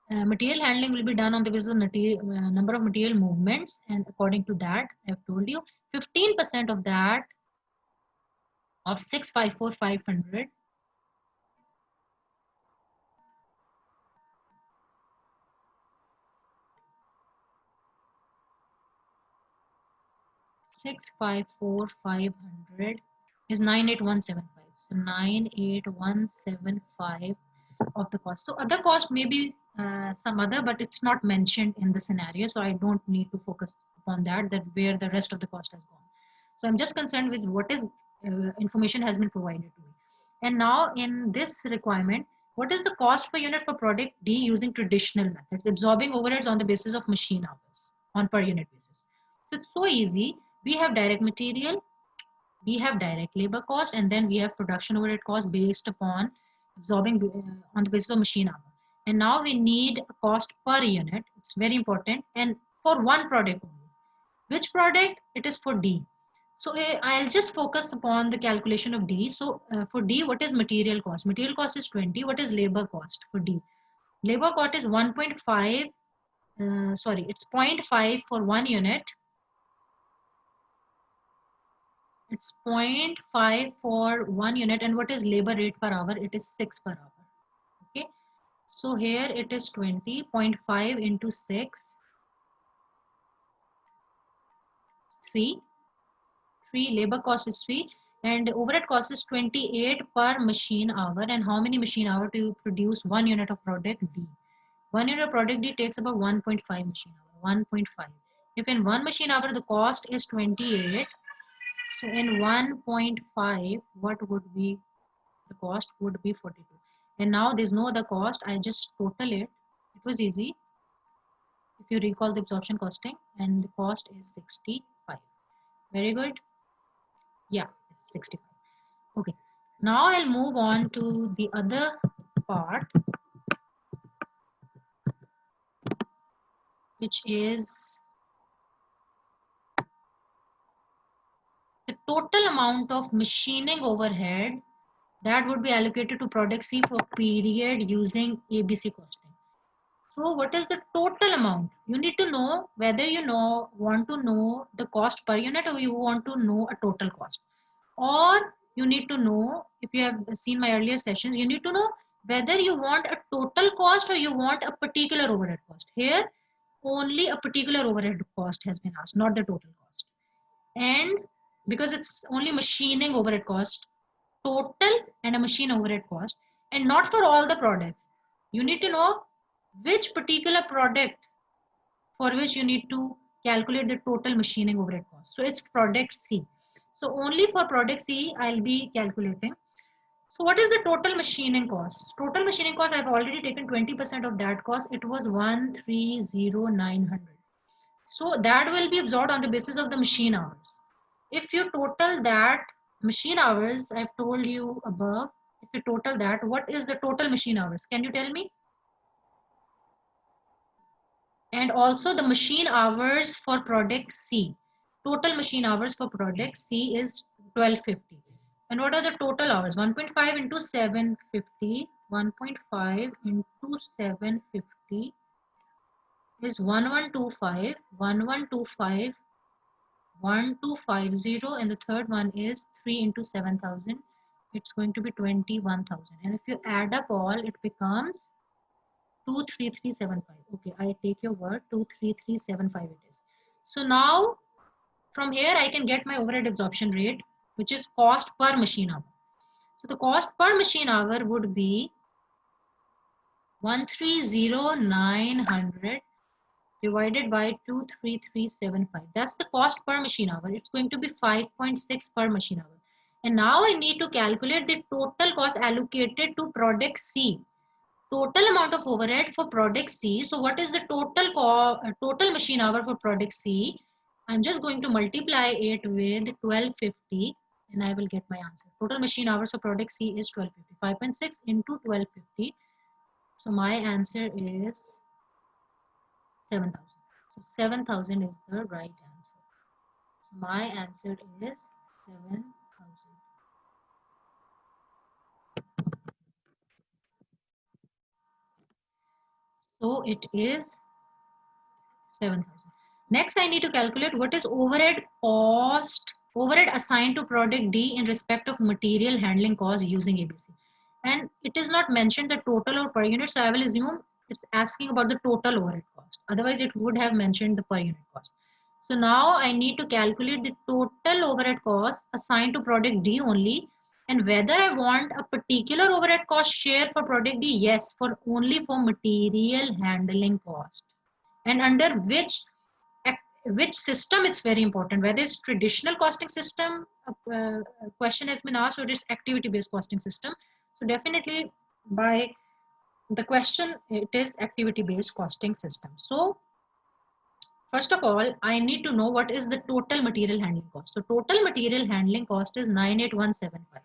material handling will be done on the basis of number of material movements, and according to that, I've told you 15% of that, of 654,500, 654,500 is 98,175. So 98,175 of the cost. So other cost may be some other, but it's not mentioned in the scenario. So I don't need to focus upon that, where the rest of the cost has gone. So I'm just concerned with what is information has been provided to me. And now in this requirement, what is the cost per unit for product D using traditional methods, absorbing overheads on the basis of machine hours on per unit basis. So it's so easy. We have direct material, we have direct labor cost, and then we have production overhead cost based upon absorbing on the basis of machine hour. And now we need a cost per unit. It's very important, and for one product only. Which product? It is for D. So I'll just focus upon the calculation of D. So for D, what is material cost? Material cost is 20. What is labor cost for D? Labor cost is 1.5. Sorry, it's 0.5 for 1 unit. It's 0.5 for 1 unit. And what is labor rate per hour? It is 6 per hour. Okay. So here it is 20.5 into 6. 3. Labor cost is 3. And overhead cost is 28 per machine hour. And how many machine hour to produce 1 unit of product D? 1 unit of product D takes about 1.5 machine hour. 1.5. If in 1 machine hour the cost is 28, so in 1.5, what would be the cost? Would be 42. And now there's no other cost. I just total it. It was easy. If you recall the absorption costing, and the cost is 65. Very good. Yeah, it's 65. Okay. Now I'll move on to the other part, which is the total amount of machining overhead that would be allocated to product C for period using ABC costing. So what is the total amount? You need to know whether you want to know the cost per unit, or you want to know a total cost. Or you need to know, if you have seen my earlier sessions, you need to know whether you want a total cost or you want a particular overhead cost. Here, only a particular overhead cost has been asked, not the total cost. And because it's only machining overhead cost, total and a machine overhead cost, and not for all the product. You need to know which particular product for which you need to calculate the total machining overhead cost. So it's product C. So only for product C, I'll be calculating. So what is the total machining cost? Total machining cost, I've already taken 20% of that cost. It was 130,900. So that will be absorbed on the basis of the machine hours. If you total that machine hours, I've told you above, if you total that, what is the total machine hours? Can you tell me? And also the machine hours for product C. Total machine hours for product C is 1250. And what are the total hours? 1.5 into 750. 1.5 into 750 is 1125. 1125. 1250, and the third one is 3 into 7,000. It's going to be 21,000. And if you add up all, it becomes 23375. Okay, I take your word, 23375 it is. So now from here I can get my overhead absorption rate, which is cost per machine hour. So the cost per machine hour would be 130,900 divided by 23375. That's the cost per machine hour. It's going to be 5.6 per machine hour. And now I need to calculate the total cost allocated to product C. Total amount of overhead for product C. So what is the total machine hour for product C? I'm just going to multiply it with 1250 and I will get my answer. Total machine hours for product C is 1250. 5.6 into 1250. So my answer is 7,000. So 7,000 is the right answer. So my answer is 7,000. So it is 7,000. Next, I need to calculate what is overhead cost, overhead assigned to product D in respect of material handling cost using ABC. And it is not mentioned the total or per unit, so I will assume it's asking about the total overhead cost. Otherwise, it would have mentioned the per unit cost. So now I need to calculate the total overhead cost assigned to product D only, and whether I want a particular overhead cost share for product D. Yes, for only for material handling cost. And under which system, it's very important, whether it's traditional costing system, question has been asked, or it's activity based costing system. So definitely by the question, it is activity based costing system. So first of all, I need to know what is the total material handling cost. So total material handling cost is 98175.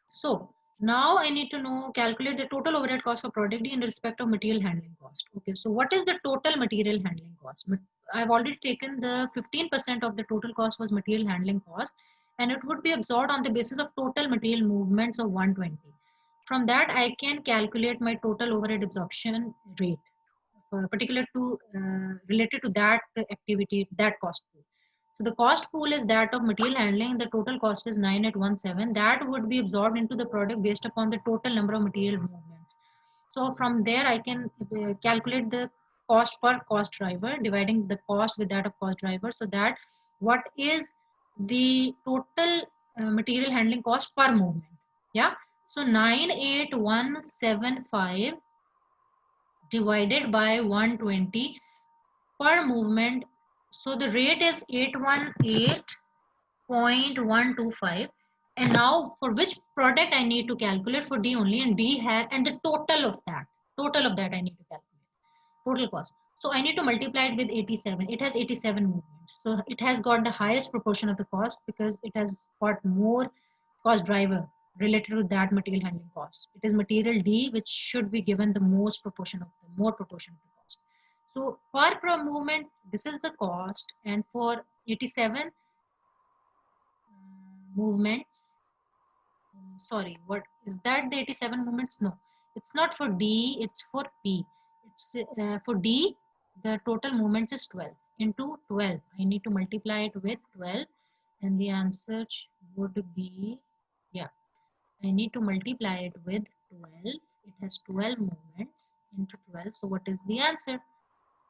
So now I need to know, calculate the total overhead cost for product D in respect of material handling cost. Okay, so what is the total material handling cost? I've already taken the 15% of the total cost was material handling cost, and it would be absorbed on the basis of total material movements of 120. From that, I can calculate my total overhead absorption rate, particular to related to that activity, that cost pool. So the cost pool is that of material handling. The total cost is 9817. That would be absorbed into the product based upon the total number of material movements. So from there, I can calculate the cost per cost driver, dividing the cost with that of cost driver. So that what is the total material handling cost per movement? Yeah. So 98175 divided by 120 per movement. So the rate is 818.125. And now for which product I need to calculate for D only, and D has, and the total of that I need to calculate, total cost. So I need to multiply it with 87. It has 87 movements. So it has got the highest proportion of the cost because it has got more cost driver related to that material handling cost. It is material D which should be given the most proportion of the more proportion of the cost. So per movement, this is the cost, and for 87 movements, sorry, what is that, the 87 movements? No, it's not for D, it's for P. It's for D, the total movements is 12 into 12. I need to multiply it with 12. and the answer would be, yeah, I need to multiply it with 12. It has 12 movements into 12. So what is the answer?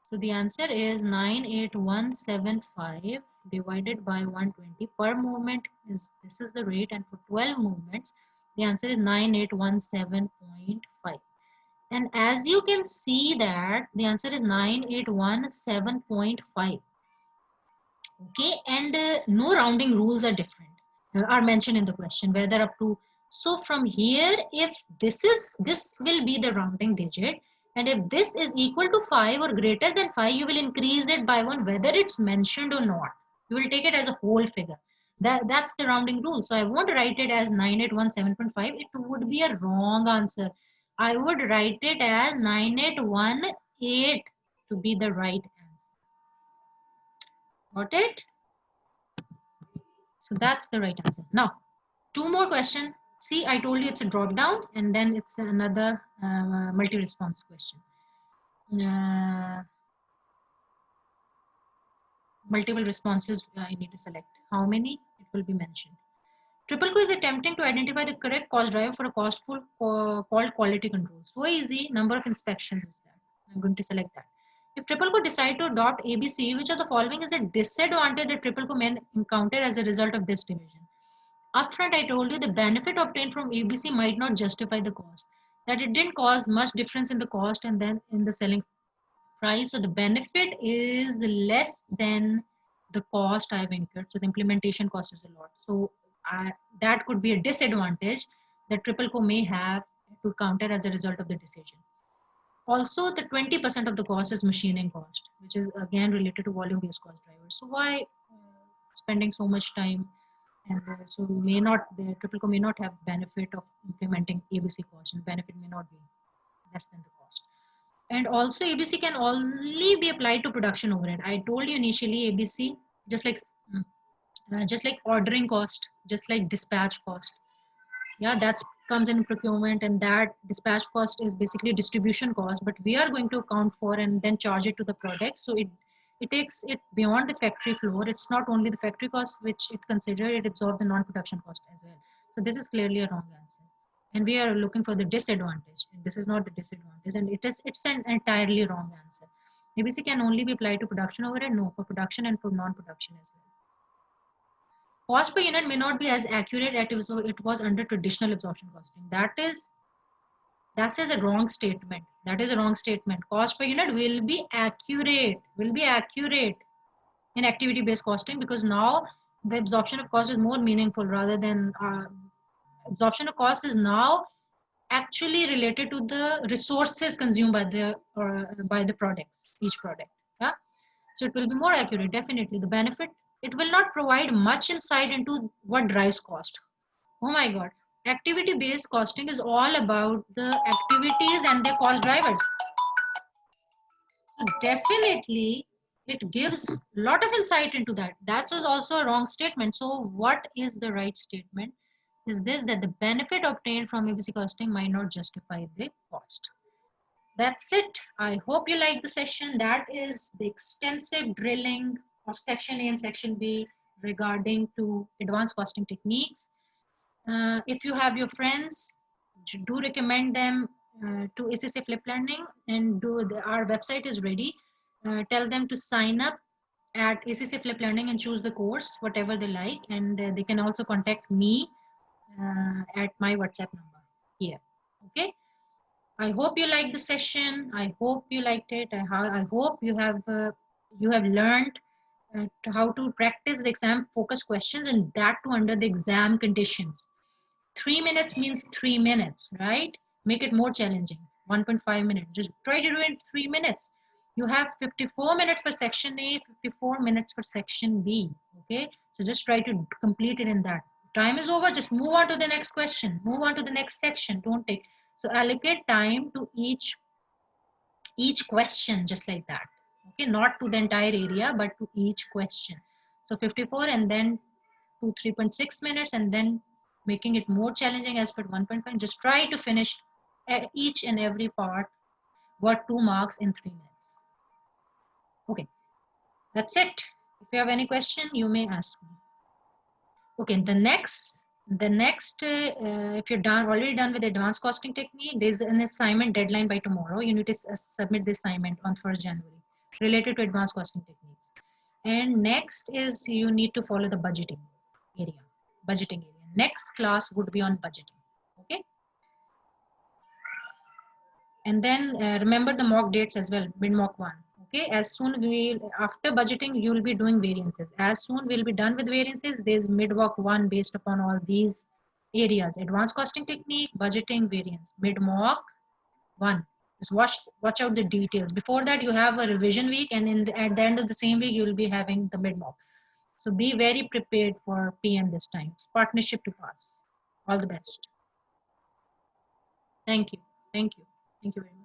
So the answer is 98175 divided by 120 per movement is, this is the rate, and for 12 movements the answer is 9817.5. And as you can see that the answer is 9817.5. Okay, and no rounding rules are different, are mentioned in the question, whether up to. So from here, if this will be the rounding digit, and if this is equal to 5 or greater than 5, you will increase it by 1 whether it's mentioned or not. You will take it as a whole figure. That's the rounding rule. So I won't write it as 9817.5. It would be a wrong answer. I would write it as 9818 to be the right answer. Got it? So that's the right answer. Now, two more questions. See, I told you it's a drop down, and then it's another multi-response question. Multiple responses I need to select. How many? It will be mentioned. TripleCo is attempting to identify the correct cost driver for a cost pool called quality control. So easy. Number of inspections is that. I'm going to select that. If TripleCo decide to adopt ABC, which of the following is a disadvantage that TripleCo may encounter as a result of this division? Upfront, I told you the benefit obtained from ABC might not justify the cost. That it didn't cause much difference in the cost and then in the selling price. So the benefit is less than the cost I've incurred. So the implementation cost is a lot. So that could be a disadvantage that TripleCo may have to counter as a result of the decision. Also, the 20% of the cost is machining cost, which is again related to volume-based cost drivers. So why spending so much time? And so the TripleCo may not have benefit of implementing ABC cost, and benefit may not be less than the cost. And also ABC can only be applied to production overhead. I told you initially ABC, just like ordering cost, just like dispatch cost. Yeah, that comes in procurement, and that dispatch cost is basically distribution cost, but we are going to account for and then charge it to the product. So it takes it beyond the factory floor. It's not only the factory cost which it consider, it absorbs the non-production cost as well. So this is clearly a wrong answer, and we are looking for the disadvantage, and this is not the disadvantage, and it's an entirely wrong answer. ABC can only be applied to production overhead. No, for production and for non-production as well. Cost per unit may not be as accurate as it was under traditional absorption costing. That is a wrong statement. That is a wrong statement. Cost per unit will be accurate in activity-based costing, because now the absorption of cost is more meaningful rather than absorption of cost is now actually related to the resources consumed by the products, each product. Yeah. So it will be more accurate, definitely. The benefit, it will not provide much insight into what drives cost. Oh my God. Activity-based costing is all about the activities and their cost drivers. So definitely, it gives a lot of insight into that. That was also a wrong statement. So what is the right statement? Is this, that the benefit obtained from ABC costing might not justify the cost. That's it. I hope you like the session. That is the extensive drilling of section A and section B regarding to advanced costing techniques. If you have your friends, do recommend them to ACCA Flip Learning, and our website is ready. Tell them to sign up at ACCA Flip Learning and choose the course, whatever they like, and they can also contact me at my WhatsApp number here. Okay. I hope you liked the session. I hope you liked it. I hope you have learned how to practice the exam focus questions, and that too under the exam conditions. 3 minutes means 3 minutes, right? Make it more challenging. 1.5 minutes. Just try to do it in 3 minutes. You have 54 minutes for section A, 54 minutes for section B. Okay, so just try to complete it in that. Time is over. Just move on to the next question. Move on to the next section. Don't take. So allocate time to each question, just like that. Okay, not to the entire area, but to each question. So 54 and then to 3.6 minutes, and then making it more challenging as per 1.5. Just try to finish each and every part, got 2 marks in 3 minutes. Okay, that's it. If you have any question, you may ask me. Okay, if you're already done with advanced costing technique, there's an assignment deadline by tomorrow. You need to submit the assignment on 1st January related to advanced costing techniques. And next is you need to follow the area. Budgeting area. Next class would be on budgeting. Okay. And then remember the mock dates as well, mid mock one. Okay, as soon after budgeting you will be doing variances. As soon we'll be done with variances, there's mid mock one based upon all these areas: advanced costing technique, budgeting, variance. Mid mock one, just watch out the details. Before that you have a revision week, and at the end of the same week you will be having the mid mock. So be very prepared for PM this time. It's partnership to pass. All the best. Thank you. Thank you. Thank you very much.